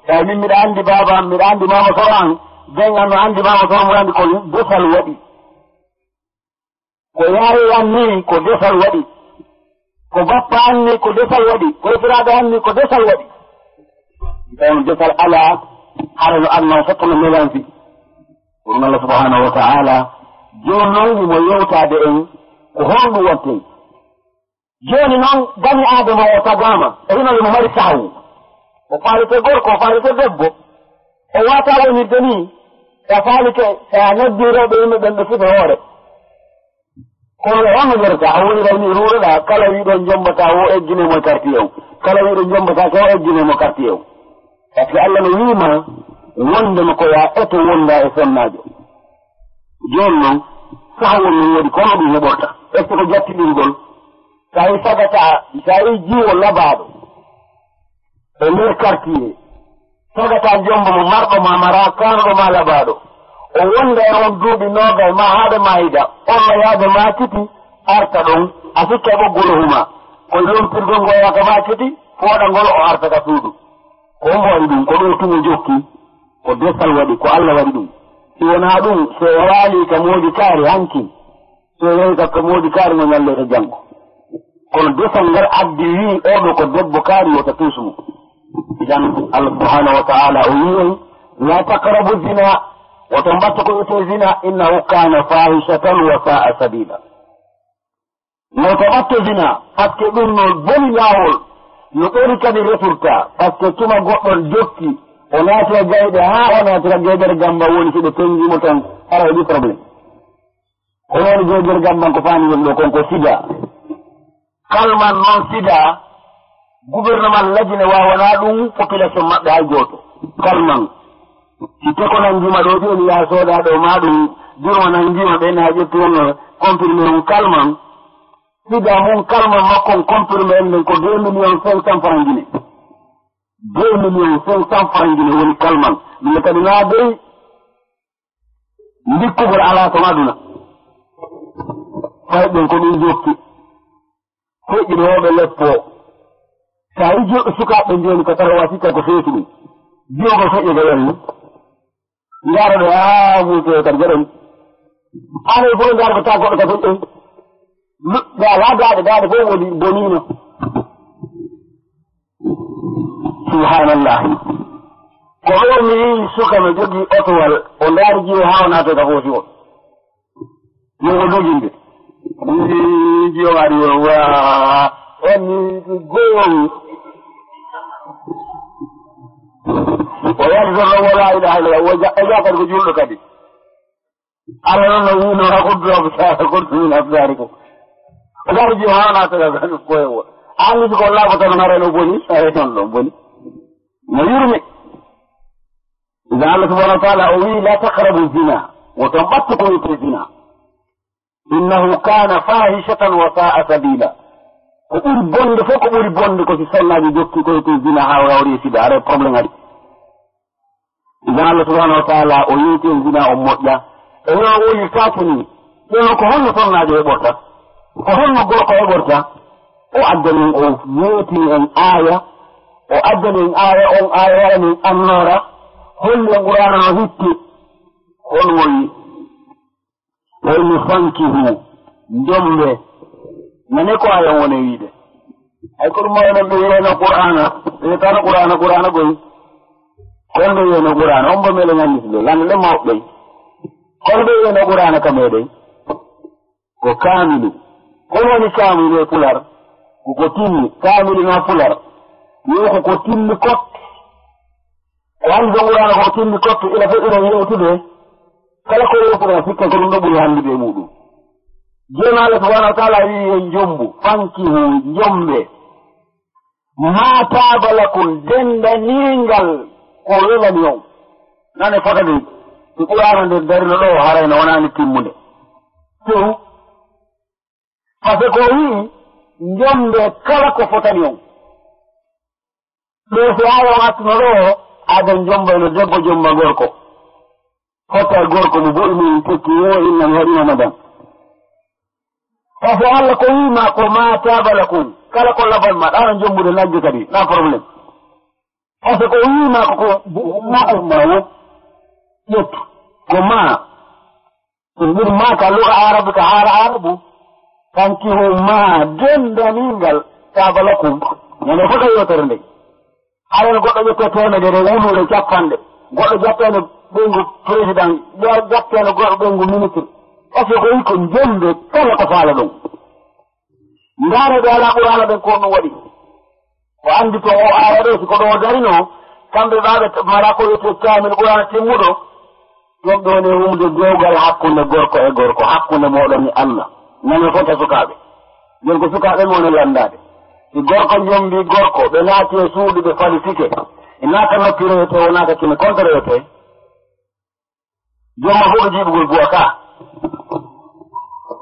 tawi min mbiɗa anndi baba am mbiɗa anndi mama soro an bengan no anndi mama soro mo anndi ko desal waɗi ko yaare an ni ko desal waɗi ko bappa an ni ko desal waɗi ko efiraɗo an ni ko desal waɗi tawi desal ala hara no anno foppo no melanti ɗum Allah subhanahu wa ta'ala joni noon himo yewtade en ko honɗum watte joni noon bani adama o tagama e hino yomo mari sahu o faalite gorko o faalite debbo o wata wonirde ni sa faalite sa noddi rewɓe yimɓe ɓen ɓe futa hoore kono hono yerta a wonirayni ruuroɗa kala wiɗon jombata wo egginemo e quartier o kala wiɗo jombata ko egginemo quartier o par ce que Allah no wiima wondema ko ya eto wonda e sonnajo joni noon sahawol non waɗi kono ɗum heɓorta est ce que ko jattiɗirgol sa yi sagata sa yi jiwo labaɗo e nder quartier sagata jombo mo marɗo ma mara kanɗo ma labaɗo o wonda e on duuɓi nogay ma haade mayida onno yaade ma titi arta ɗon a sikka ɓoggol huma koye lompirgol ngo yaka ma titi fooɗangol o artaka suudu ko ombo waɗi ɗum ko ɗo tumo jokki ko desal waɗi ko Allah waɗi ɗum si wona ɗum so waali ka moodi kaari hanki so yehi ka moodi kaari mo ñallete janngo kono desal ngal addi wi oɗo ko debbo kaari wota tuusumo idan Allah subhanahu wa ta'ala o wi'en la taqrabu zina woto mbatta ko wiyete zina innahu kana fahishatan wa sa'a sabila woto ɓatto zina par ce que ɗum no boni laawol no ɓori kadi returta par ce que tuma goɗɗon jokki o naati e gayɗe haa o naatira geydere gamba woni so ɓe tengimo tan ara heɓi probléme o woni geydere gamban ko faani woni ɗo konko sida kalman noon sida gouvernement lajine wawana ɗum population maɓɓe hay gooto kalman si te ko nanngima ɗo joni yaha sooda ɗo ma ɗum durma nanngima ɓe na ƴetti wonno comprimé mum kalman sida mum kalman makkon comprimé en nden ko 2,500,000 francs guine 2,500,000 francs guine woni kalman ɗum kadi na dey ndikkugol ala to aduna fayɓen ko ɗum jokki feƴƴinooɓe leppo sa yi joɗɗo sukaaɓe joni ko tara wasikka ko feeti ɗum jiyogol feƴƴe ga welno ngaara ɗo muute kadi gaɗon ana fof ngaara ko ta goɗɗo ka feƴƴen ala daaɗe fof woni bonino subhanallahi ko ɗo mi yi suka no jogii otowal o ndaari jiwo haa o naatoy ka foosi o yo o doginde jiwo waɗi wa on goyol o yaadi toon ɗon wala ilaha illallah o jaa kadi ko julɗo kadi ala noon no wino ha kodduɗoɓe saa koddumin abdari ko o ndaari jiwo haa o naatoy koye o anndi ko laaɓo tan harano boni aye noon ɗon boni no yurmi idan Allah subhanahu wa ta'ala o wi la taqrabu zina woton ɓattu ko wiyete zina innahu kana fahishatan wa sa'a sabila ko ɓuri bonde fof ko ɓuri bonde ko si sonnaji jokki ko wiyete zina ha wawri sida ara probléme ari idan Allah subhanahu wa ta'ala o yewti zina o moƴƴa e yo woni tatini ɗeno ko holno sonnaji heɓorta ko holno gorko heɓorta o addanin o yeeti en aya o addanin aya on aya waɗanin annora holli en qur'ana no hitti on woyi holmi fankihu jombe nane ko aya wone wiide hay ko ɗum mawnen ɓe wiyeno qur'ana wiyetano qur'ana goyi kon ɓe wiyeno qur'ana on bo meɗen annditide lande ɗe mawɓe kono ɓe wiyeno qur'ana ka meɗen ko kamilu kon woni kamilu e pular ko timmi kamilu na pular wiyo ko timmi kotte o hanndi so qur'ana ko timmi kotte ila feƴƴiren yewtude kala ko yewtuɗa sikka ko ɗum ɗo ɓuri hanndude e muɗum joni Allah subhanahu wa ta'ala wi en jombu fankihu jombe ma taaba lakum dendaningal ko welani on nane fotade so qur'ana nde darino ɗo harayno wonani timmude tew par ce que ko wi jombe kala ko fotani on ɗo so ayon attuno ɗo aden jombayno debbo jomba gorko fota gorko mo boɗimin tekki yo inna mi waɗino madam par ce que Allah ko wima ko ma taaba lakum kala ko labal ma ɗanon jombude nagge kadi na probléme par ce que o wima ko ma ma wo ƴettu ko ma ɗum ɓuri ma ka luga arabe ka haala arabu fankihu ma dendaningal taaba lakum nene fota yewtere nde haɗen goɗɗo ƴette temedere wulude capanɗe goɗɗo jattene ɓeygu président jattene goɗɗo ɓeygu ministre par ce que ko wi ko jombe kala ko faala ɗum ndaare ɓe ala ɓurana ɓen ko ɗum waɗi o anndi to o aya ɗo siko ɗo darino kamɓe ɓaɓe mara ko wiyete kamil ɓurana timmuɗo ɗon ɗo ne wumde dewgal hakkunde gorko e gorko hakkunde moɗon e Allah nane fota sukaaɓe jon ko sukaaɓe mo ne landade si gorko jombi gorko ɓe naati e suudu ɓe falifique e naata noppi rewete o naata kine contre rewete jomma fof ɗo jiiɓugol buwa ka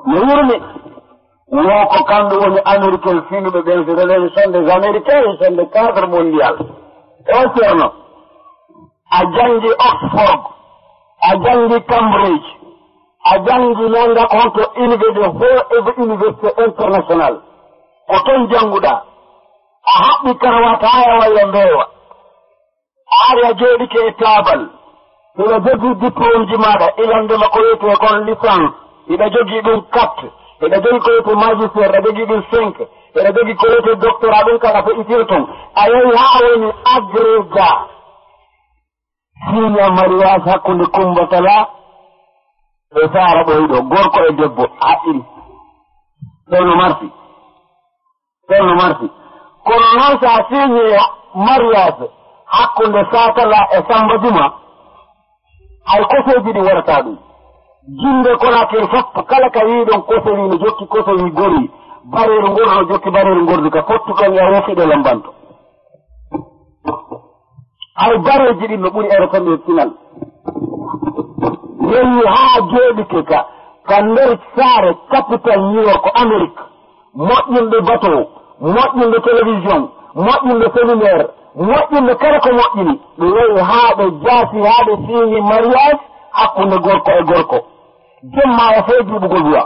mi wurmi wo ko kamɓe woni américain finuɓe ɓen so relève sont des américains ils sont des cadre mondial o ceerno a jangi Oxford a jangi Cambridge a jangi nanga on to université fo université international ko ton janguɗa a haɓɓi karawata haya walla mbeewa ari a jooɗike e taabal ina jogii diplôme ji maɗa ilandema ko wiyete kon licence ina jogii ɗum 4 ina jogii ko wiyete magistére ina jogii ɗum 5 ina jogii ko wiyete doctorat ɗum kala ko itire ton a yehi haa woni agrégé signa mariage hakkunde kumbatala e saara ɓoyɗo gorko e debbo haɗɗiri ɗonno marti kono noon sa signé mariage hakkunde satala e samba juma hay koseji ɗi warata ɗum jinde Conakry fof kala ka wiɗon koseri no jokki koseri gori bareru ngordu no jokki bareru ngordu ka fottuɗon ya wofiɗo lambanto hay bareji ɗin no ɓuri erotonɗe sinal yehi haa jooɗike ka nder saare capital New York Amérique moƴƴinɓe bateau moƴƴinɓe télévision moƴƴinɓe séminaire moƴƴinɓe kala ko moƴƴini ɓe yehi haa ɓe jaasi haa ɓe signi mariage hakkunde gorko e gorko jemma o fee juɓugol duwa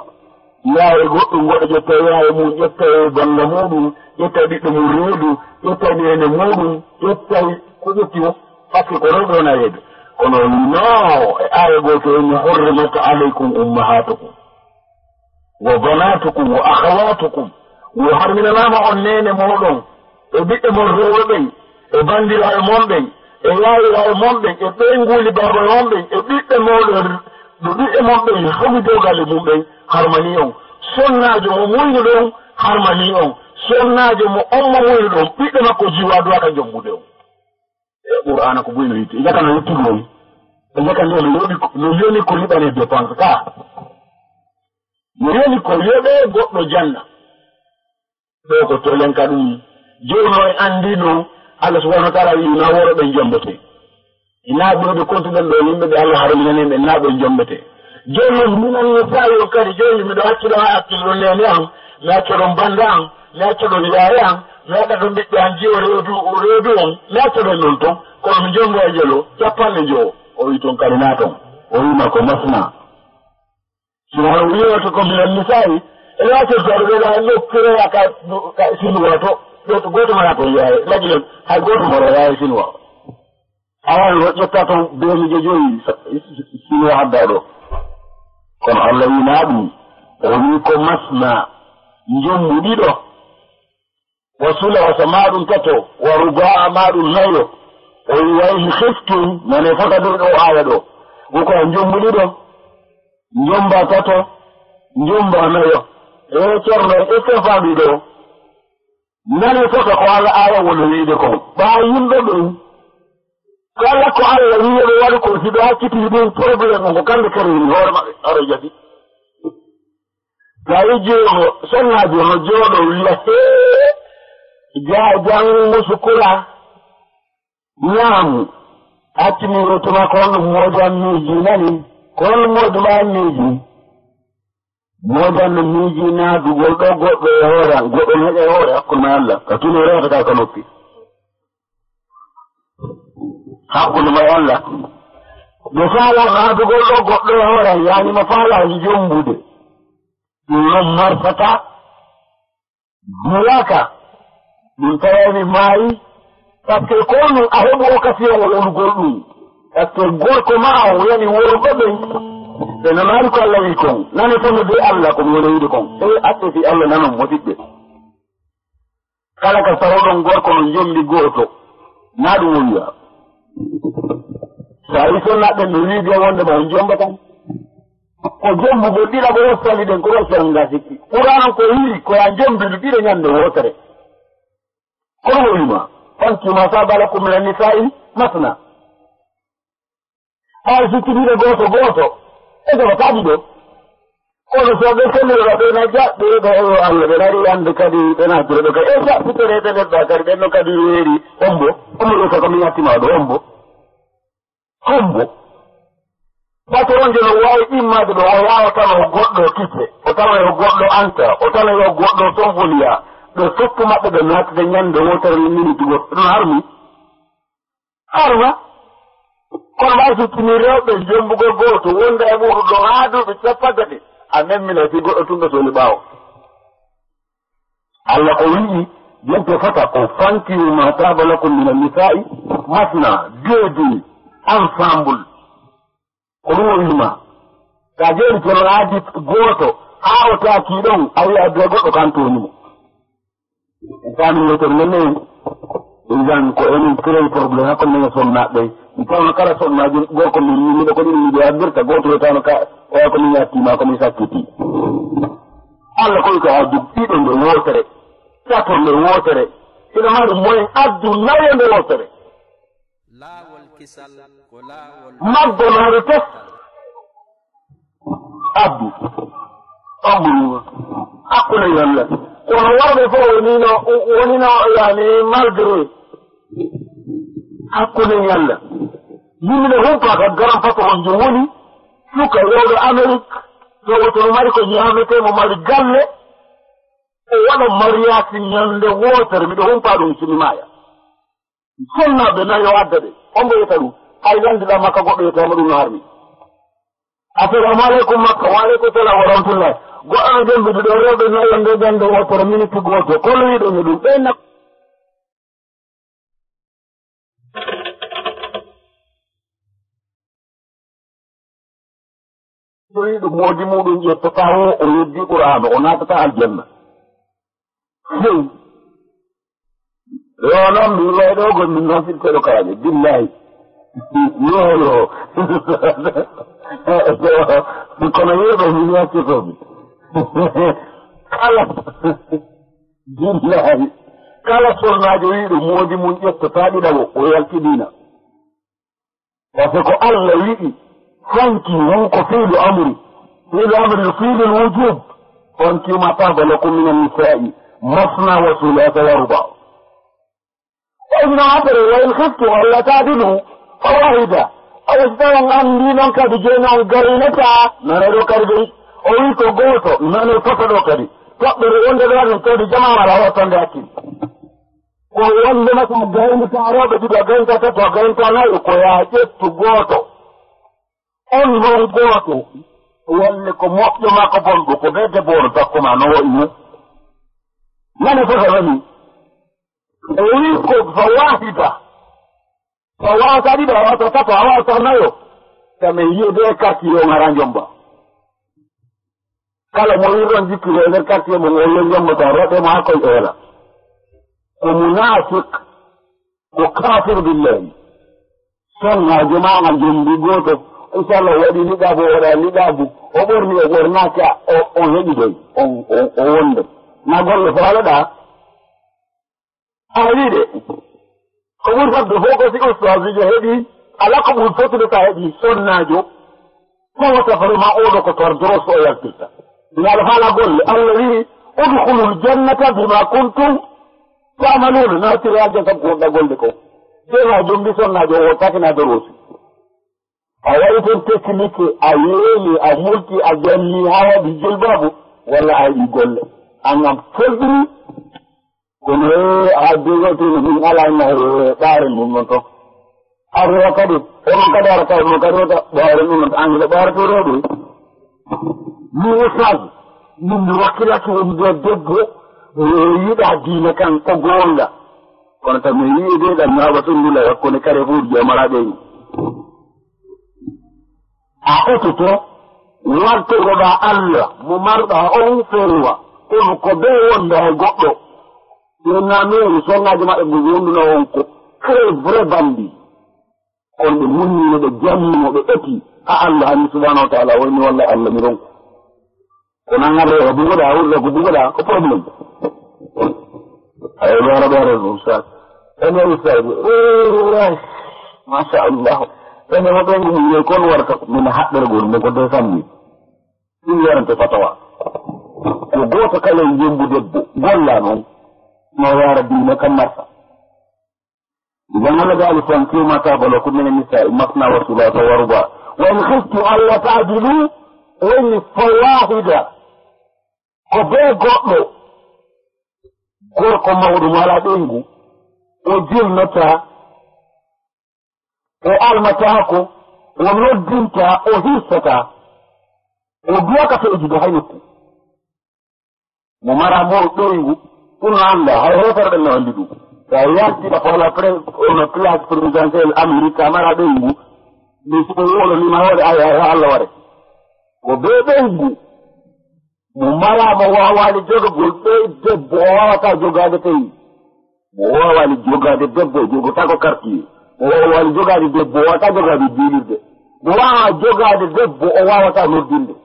yaye goɗɗum goɗo ƴetta yaye mum ƴetta e balla muɗum ƴetta ɓiɗɗo mum reedu ƴetta nene muɗum ƴetta ko ƴetti o par ce que ko rewɓe wona reedu kono no e aya goto eni hurrimat alaykum ummahatukum wa banatukum wa akhawatukum wo harminanama on nene moɗon e ɓiɓɓe mon rewɓe ɓen e bandiraɓe mon ɓen e yayiraɓe mon ɓen e ɓeynguli baba mon ɓen e ɓiɓɓe moɗon no ɓiɓɓe mon ɓen homi dogalle mum ɓen harmani on sonnajo mo muyno ɗon harmani on sonnajo mo ommo muyno ɗon ɓiɓɓe makko jiwa duwata jombude on e qur'ana ko buyno yitte e jakano yettugo e jakande no yoni ko liɓane dépense ka no yoni ko yoɓe goɗɗo janna ɗo ko tolenka ɗum joni o e andino Allah subhanahu wa ta'ala wi na woroɓe jombete ina ɓurɓe continent ɗo yimɓe ɓe Allah harminanen ɓe na ɓe jombete joni noon minan no fawi o kadi joni miɗo hakkilo ha hakkillo nene an mi hacca ɗon banda an mi hacca ɗon yaye an mi haɗa ɗon ɓiɓɓe an jiwo reedu on mi hacca ɗon non ton kono mi jongo e jelo capanɗe joo o wi toon kadi na ton o wima ko masna sino hono wiwata ko minan misayi ene watirtoɗo ɓeɗa nokkireya ka sinuwa to ɗo goto mana toon yaye lagi non hay goto moro yaye sinuwa awani ƴetta toon beemije joyi sinuwa hadda ɗo kono Allah wina ɗum o wi ko masna jommu ɗiɗo wa sulasa maɗum tato wa ruba'a maɗum nayo o wi wayhi khiftum nane fota dur ɗo aya ɗo woko jommu ɗiɗo jomba tato jomba nayo e ceerno e stefani ɗo nane fota ko Allah aya woni wiide kon ɓa yimɓe ɗum kala ko Allah wiyeɓe waɗi ko si ɓe hakkiti ɗum probléme o ko kamɓe karini hoore maɓɓe aro jadi tawi jeego sonnaji hono jooɗo wiya jango sukura ñaamu acciniro tuma ko honno mojan miiji nani ko honno moduma miiji mojan no miiji naadugol ɗo goɗɗo e hoore an goɗɗo ne heƴa e hoore hakkude ma Allah ka tuni rewta ka ka noppi hakkude ma Allah ɓe faala naadugol ɗo goɗɗo e hoore an yanima faalaji jombude ɗum noon martata dulaka ɗum tawani maayi par ce que ko ɗum a heɓu occasion o olugol ɗum par ce que gorko ma o yani worɓe ɓen ɓe nanaari ko Allah wi kon nane tono de Allah komi wona wiide kon e atte fi Allah nanon motiɓɓe kala ka tawoɗon gorko no jombi gooto na ɗum o wiya sa wi sonnaɓɓen no wiide wonde ma on jomba tan ko jombugo ɗiɗa ko wossali ɗen ko wossal nga sikki ɓuranan ko yiri koya jombidu ɗiɗo ñande wotere kono o wima fankima sabalakum min annisa'i masna hay sikkitiɗe gooto gooto e kono kaaɗi ɗo kono so ɓe sellira ɓena jaɓɓe ɗo Allah ɓe nari ande kadi ɓena turo ɗo kadi e jaɓɓiterede neɗɗa kadi ɓenno kadi weeri hombo ɗo ka komin hattima ɗo hombo Patoronje no wawi immade ɗo o yawa tan o goɗɗo kite o tawa yo goɗɗo anta o tawa yo goɗɗo sonfoliya ɗo soppu maɓɓe ɓe nattude ñande wotere minute goɗɗo ɗum harmi harma kono ɓa suttini rewɓe jombugo gooto wonda e muɗum ɗo haa duuɓi cappagati a memmina si goɗɗo tumɓe soni ɓaawo Allah ko wi'i jente fota ko fankiru ma taba lakum min annisa'i masna deux ensemble ko ɗum o wima sa jeeri kono aadi gooto haa o taaki ɗon a wiya be goɗɗo kan tonimo en famingo ton nenne ɗum ko enen créé probléme hakko men sonnaɓe mi tawno kala sonnaji gorko min miɗo ko ɗiɗi miɗo addirta goto yo tawno ka oya ko min yattima ko min sakkiti Allah koy ko addu ɗiɗo nde wotere tato nde wotere ina mari moyen addu nayo nde wotere maggo naare tes addu amɓurima hakkude yalla kono worɓe fof wonino yani malgré hakkude yalla yimɓe humpaka garan patron jo woni suka rewɓe Amérique sowotono mari ko ñamete mo mari galle o waɗa mariage ñande wotere miɗo humpa ɗum sinimaya sonnaɓe nayo adda ɗe on mbo yeta ɗum hay gandiɗa makka goɗɗo yetama ɗum no harmi assalamu aleykum makka wa aleykum salam wa rahmatullah goɗɗo dembiɗe ɗo rewɓe nayo nde gande wotere minute goto kono wiɗomi ɗum ɓe so yiɗo moodi muɗum ƴettata o yeddi qur'ana o natata aljanna yo noon mi wayɗo gon min noon firteɗo kawaje billahi yoyo kono yiɗo min yaccitomi kala billahi kala sonnajo wiɗo moodi mum ƴettata ɗiɗawo o yaltiɗina par ce que ko Allah wiɗi fanki wonko fiilu amri fiilu lwujub fankima taba lakum min annisa'i masna wa sulasa wa ruba ina apere wa in khiftu alla ta'dilu fawahida awastawan andi non kadi jeenon garinata nanaɗo kadi de o wi ko gooto nano toto ɗo kadi toɓɓere wonde ɗo waɗen todi jama wala wottande hakkille ko wonde masa gaynta rewɓe ɗiɗo a gaynta tato a gaynta nayo ko yaa ƴettu gooto on non gooto walle ko moƴƴo ma ko bonɗo ko ɓe debbono takkuma no woyi mum nane fof wani o wi ko fawahida so wawata ɗiɗo a wawata tato a wawata nayo tamin yiyde quartier o ngara jomba kala mo wirɗon jikkiro e nder quartier mo o yo jombata roɗe mo hakkoy eela ko munafik ko kafir billahi sonnajo ma a jombi gooto inchallah waɗi liɗabu o waɗa liɗabu o ɓorni o ɓornaki on heɓi doy o wonde na golle fo haɗaɗa a heɓiɗe ko ɓuri fadde fof ko si ustasijo heɓi ala ko ɓuri fotude sa heɓi sonnajo tawata vraiment oɗo ko tordoros o yaltirta yaala haala golle Allah wi udkhulul jannata bima kuntum ta'maluna natiri aljan kam ko wonɗa golde ko tena jombi sonnajo o takina dorosi a waɗi ton technique a yeeli a multi a janni ha waɗi jilbabu walla a yiɗi golle angam felɗiri kono a degotino min alana ɗaare mum noon toon arewa kadi onon kadi ara taw no kadi wota ɓaare ɗum noon angle ɓaare to rewɗo min usage min mi wakkilaki wonde debbo yiɗa diina kan ko gonga kono tan mi yiide ɗam nawa sundula hakkunde kare fuuji jamaraɓe ni a etoto wartogoɗa Allah mo marɗa on ferwa kono ko be wonda e goɗɗo yonnameri sonnaji maɓɓe mo wonduno on ko très vrai bandi on ɓe munnino ɓe jammino ɓe eti ha Allah hanni subhanahu wa taala woni walla Allah mi ronko ko nangare o bugoɗa wurɗo ko bugoɗa ko probléme ay wara ɓere ustad ene ustad machallah ene mo ɓen ɗum kon warata min haɓɓergol nde ko de sammi ɗum yarante fatawa ko goto kala jembu debbo golla noon no yara diine kam marsa idan Allah ga alfan kima ta bala kun min nisa masna wa sulata wa ruba وإن خفتم ألا تعدلوا وإن فواحدة كبير قطلو قرق مورد مالا دينغو وجيل متى وآلمتاكو ومدينتا وهيستا وبيوكا في إجدو هينكو ممارا مورد دينغو كنا الله هاي هفر دلنا والدو فأياتي لفولا كلاس بريزانتين أمريكا مارا دينغو بيسمو لما هو آية الله ورد وبيبينغو mumara ma wawali jogo gulbe debbo wawata jogade tawi mo wawali jogade debbo jogota ko karti mo wawali jogade debbo wawata jogade dilirde mo wawa jogade debbo o wawata noddinde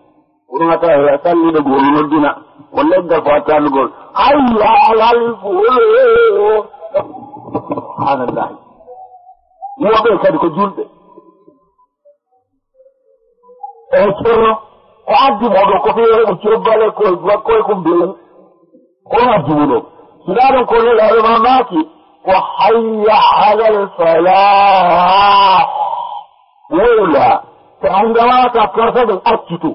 urmata sallide gol noddina o leggal ko attalugol hayya alal fulu subhanallah woɓe kadi ko julɓe e ceerno ko addi moɗo ko feere o cobbale koye ko mbiyen kono addi muɗo siɗaɗon ko nelaɗo mamaki ko hayya alal falah wowla so anga wawata karta ɗen accito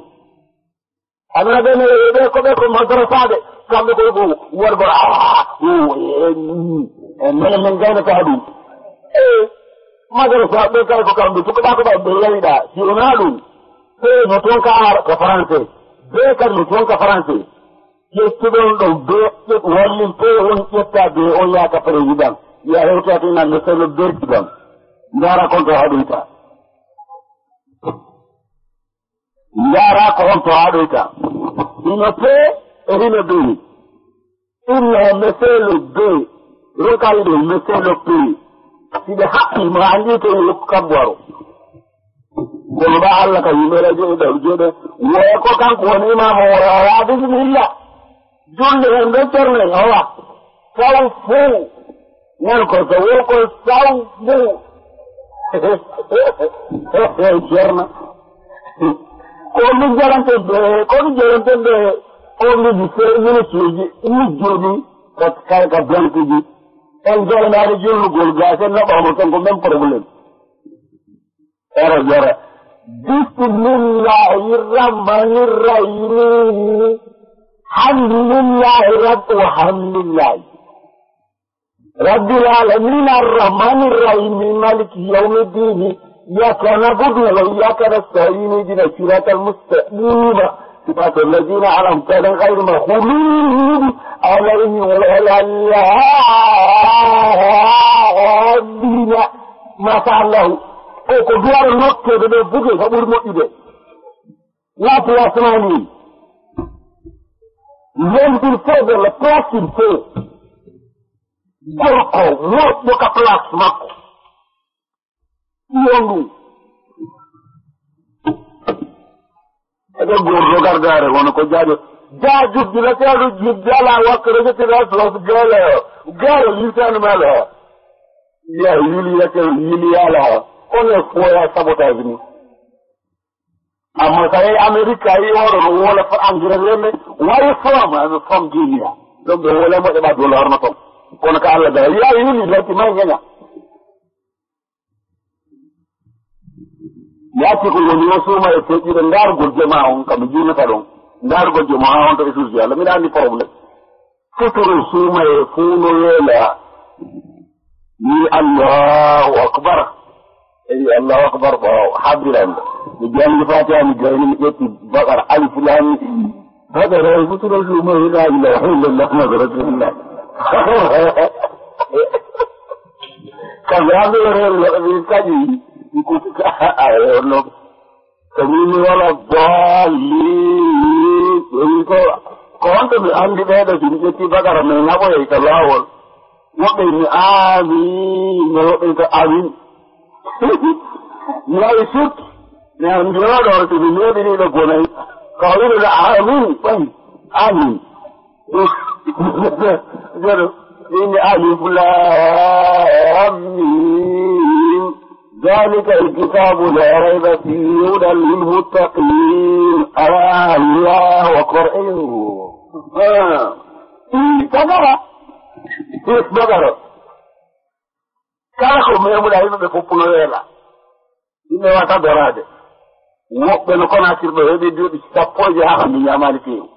amina ɓeneɓe ko ɓe ko madrasaɓe kamɓe koye ko worgo mene men gaynata ɗum madrasa ɓe kala ko kamɓe tukoɓa ko ɓa ɓe yawiɗa si wona ɗum no toon ka français be kadi no toon ka français ƴettuɗon ɗo be wallin pe on ƴetta be on yaaka président ya hewtatina no seno bertiɗon ndara kon to haɗoyta ndara ko on to haɗoyta ino pe e hino be inno monsieur le b rokayiɗo monsieur le p siɓe haɓɓi ma andi to yokku kabwaro kono ba Allah ka yimɓe joɗe woye ko kanko woni imam wora bisimilla julde hen ɓe terne owa saw fuu nan ko so wo ko saw fuu ceerno komi jarante ɓe omiji fe ministre ji mijjoɗi ka banque ji en jolnaade jullugol ga sen noɓamo ton ko même probléme ero jara bismillahi rahmani rahim hamdulillahi walhamdulillahi rabbil alamin arrahmani rahim maliki yawmiddin iyyaka na'budu wa iyyaka nasta'in ihdina siratal mustaqim صراط الذين أنعمت عليهم غير المغضوب عليهم ولا الضالين ما شاء الله ko duwar nokkede ɗe buge ko ɓuri moƴƴude la place mani lendir fede le placin fe gorko moƴƴo ka place makko iyondu eɗe gordo gardare wono ko jaajo jaajubdi la teeɗo jibde ala wakkere jettira sos galo lisanumala ya yiliyate yiliyala on est foya sabotage ni amma tawi Amérique ayi oɗo no wola fo engrais lemme wari from Guinea ɗum ɓe wolemo ɗeɓa dollar no ton kono ko Allah da ya yili lati ma ñeña yaati ko woni o suuma e feƴƴiɗe ndargol jama on kam jinata ɗon ndargol jama ha on to e suusi Allah mbiɗa andi probléme fotoro suuma e fuuno weela ni Allahu akbar eyi Allahu akbar ko habdirande mi jangi fatiha mi gayni mi ƴetti bakara alif lam bakara fotoro suuma e la ilaha illallah muhammadu rasulullah kamɓe hamɓe reeɓe kaƴi no kamini wala dalli ko wonto mi andi ɓeeɗo so mi ƴetti bagara mi naɓoye ka laawol woɓɓe mi amin woɓɓe ko amin mi wawi sut mi andiroɗo so mi meeɗiniɗo gonayi ko wiɗoɗo amin ɓayi amin jeɗo inni alif lam mim ذلك الكتاب لا ريب فيه هدى للمتقين الله وقرئه بقرة كاكو ميمو لا يمكن بفوبولو يلا إنه واتدراد woɓɓe no Konakiri ɗo heɓi duuɓi sappoje haa hannde ñaamaali feewi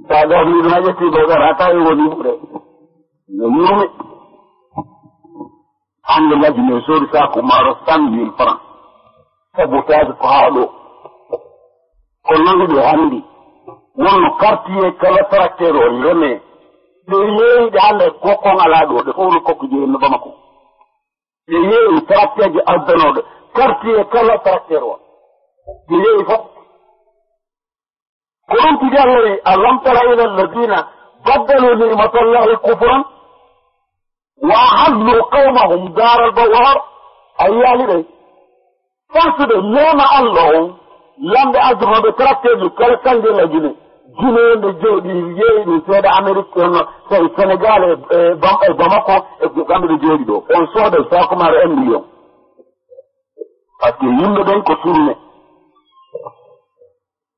sa gafni ɗum a ƴettii ɗo gara tawi woni ɓure no yurmi hannde ngaji ne soodi saako maaro 100.000 francs sabotage ko haa ɗo ko nanguɗe hanndi wonno quartier kala tracteur o reme ɓe yeeyiɗe hannde kokkon alaa ɗo ɗe fof no kokko jeeni no Bamako ɓe yeeyi tracteur ji addanooɗe quartier kala tracteur o ɓe yeeyi fof ko ɗum tigi Allah wi alam tara ila alladina baddalu nimatallahi kufran wa ahallu qawmahum daral bawar a yiyaali ɗe fasde nema Allah on lamɓe addunoɓe tracteur ji kala kandela jine jinende jooɗi yeeyi ɗum seeɗa Amérique on tawi Sénégal e Bamako e kamɓe ɗo jooɗi ɗo on sooda sakumaro 1 million par ce que yimɓe ɓen ko surne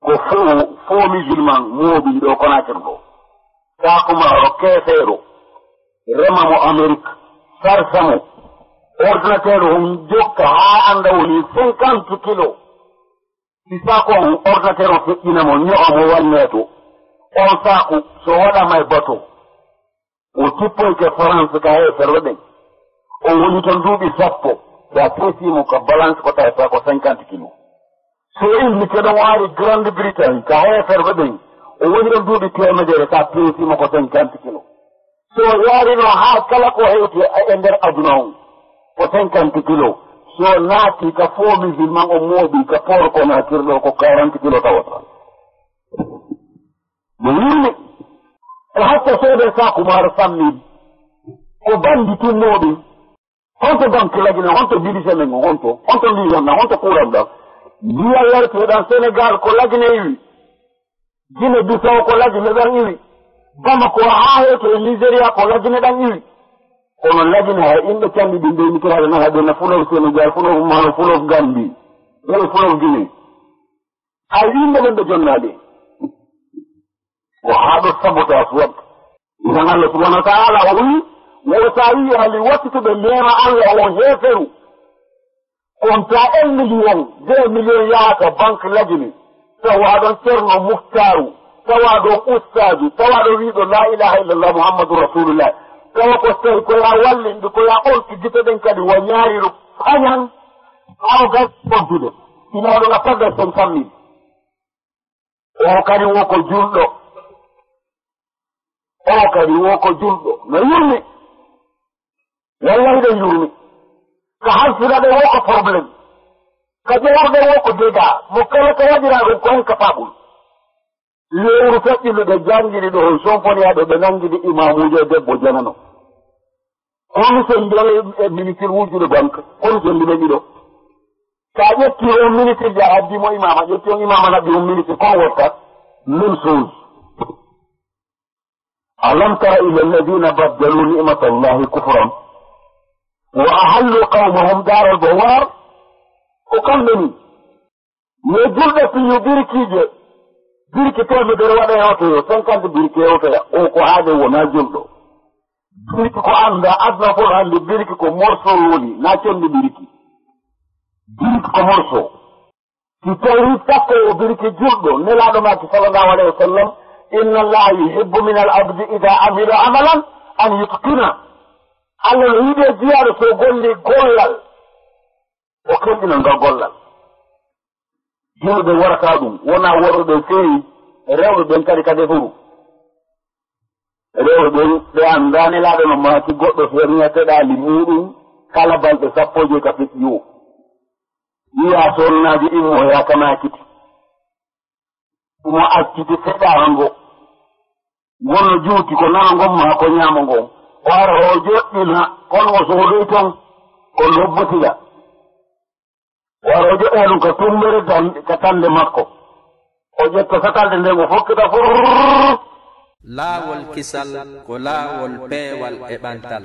ko faux musulman mooɓi ɗo Konakiri ɗo sakumaro keeseeɗo rema mo Amérique sarsa mo ordinateur on jokka haa annda woni 50 kilos si saako on ordinateur o feƴƴina mo ño'a mo wanneeto on saaku so waɗama e bateau o tippoyke France ka heefere ɗen o woni ton duuɓi sappo sa peesimo ko balance ko tawi sa ko 50 kilos so ilmike ɗon waari Grande Bretagne ka heefere ɗen o woni ɗon duuɓi temedere sa peesimo ko 50 kilos so yaarino haa kala ko hewti e nder aduna on ko 50 kilos so naati ka faux musulman o mooɓi ka port Konakiri ɗo ko 40 kilos tawata mo yimmi e hatta soode sakumaaro 100.000 ko bandi tummooɓe honto banque lagine honto dirise men honto ndiyonɗa honto kuranɗa ndiya yarteɗan Sénégal ko lagine iwi Guinée Bissau ko lagine ɗan iwi Bamako haa heeto e Nigéria ko lagine ɗan iwi kono lagine hay inɓe canɗi ɗi ndenikiraade nan haɗena fulof Sénégal fulof Mali fulof Gambie wala fulof Guinée hay yimɓe ɓen ɓe jonnaaɗe ko haa ɗo sabotage waɗ inan Allah subahanahu wa taala o wi wo so a wii hali wattituɓe mema Allah o heeferu on ta 1 million 2 million yahata banque lagine tawa ɗon ceerno muhtaru tawa ɗon ustaju tawa ɗo wiiɗo la ilaha illallah muhammadu rasulullah tawa ko tawi ko ya wallinɗi ko ya olti gite ɗen kadi wo ñaariru pañan aw gas ɓontude inaɗon a tagga 50.000 o kadi wo ko julɗo o kadi wo ko julɗo no yurmi wallahi ɗe yurmi ko halfiraɗe wo ko probléme ko ƴeewrɗe wo ko déga mo kala ko waɗira ɗum ko hen capable lewru feƴƴiluɗe janngiri ɗo on somponiyaɗo ɓe nanngiɗi imamuji e debbo janano kono sen mbiyale e ministre wujjude banque kono sen mbiɓe ɗiɗo sa ƴetti on ministre ji a addimo imama ƴetti on imama naɓɓi on ministre kon wotta même chose alam tara ila alladina baddalu nimata allahi kufran wa ahallu qawmahum daral bawar ko kamɓe ni yo julɗo piyu birkiije birki temedere waɗa yewtoyo 50 birki yewtoya o ko haade wona julɗo birki ko annda adna fof hannde birki ko morceau woni na conndi birki ko morceau si tawi takko o birki julɗo nelaaɗo maki sallallahu alayhi wa sallam inna allaha yuhibbu min al abdi ida amila amalan an yutqina Allah no yiɗe jiyaaɗo so golli gollal o kelɗina nga gollal julɓe warata ɗum wona worɓe feewi rewɓe ɓen kadi kadi furu rewɓe ɓen ɓe anndani laaɗo no maaki goɗɗo ferñateɗaali muɗum kala balɗe sappoje ka feƴƴi o yiya sonnaaji immo yakamaakiti mo acciti feɗaa ngo gonno juuti ko nana ngon maa ko ñaamo ngon o ara o joɗɗina kono o soodoy ton ko lobbotila o ara o joɗɗina ɗum ko tumbere ka tande makko o ƴetta satalde nden o fokkita fur laawol kisal ko laawol peewal e ɓantal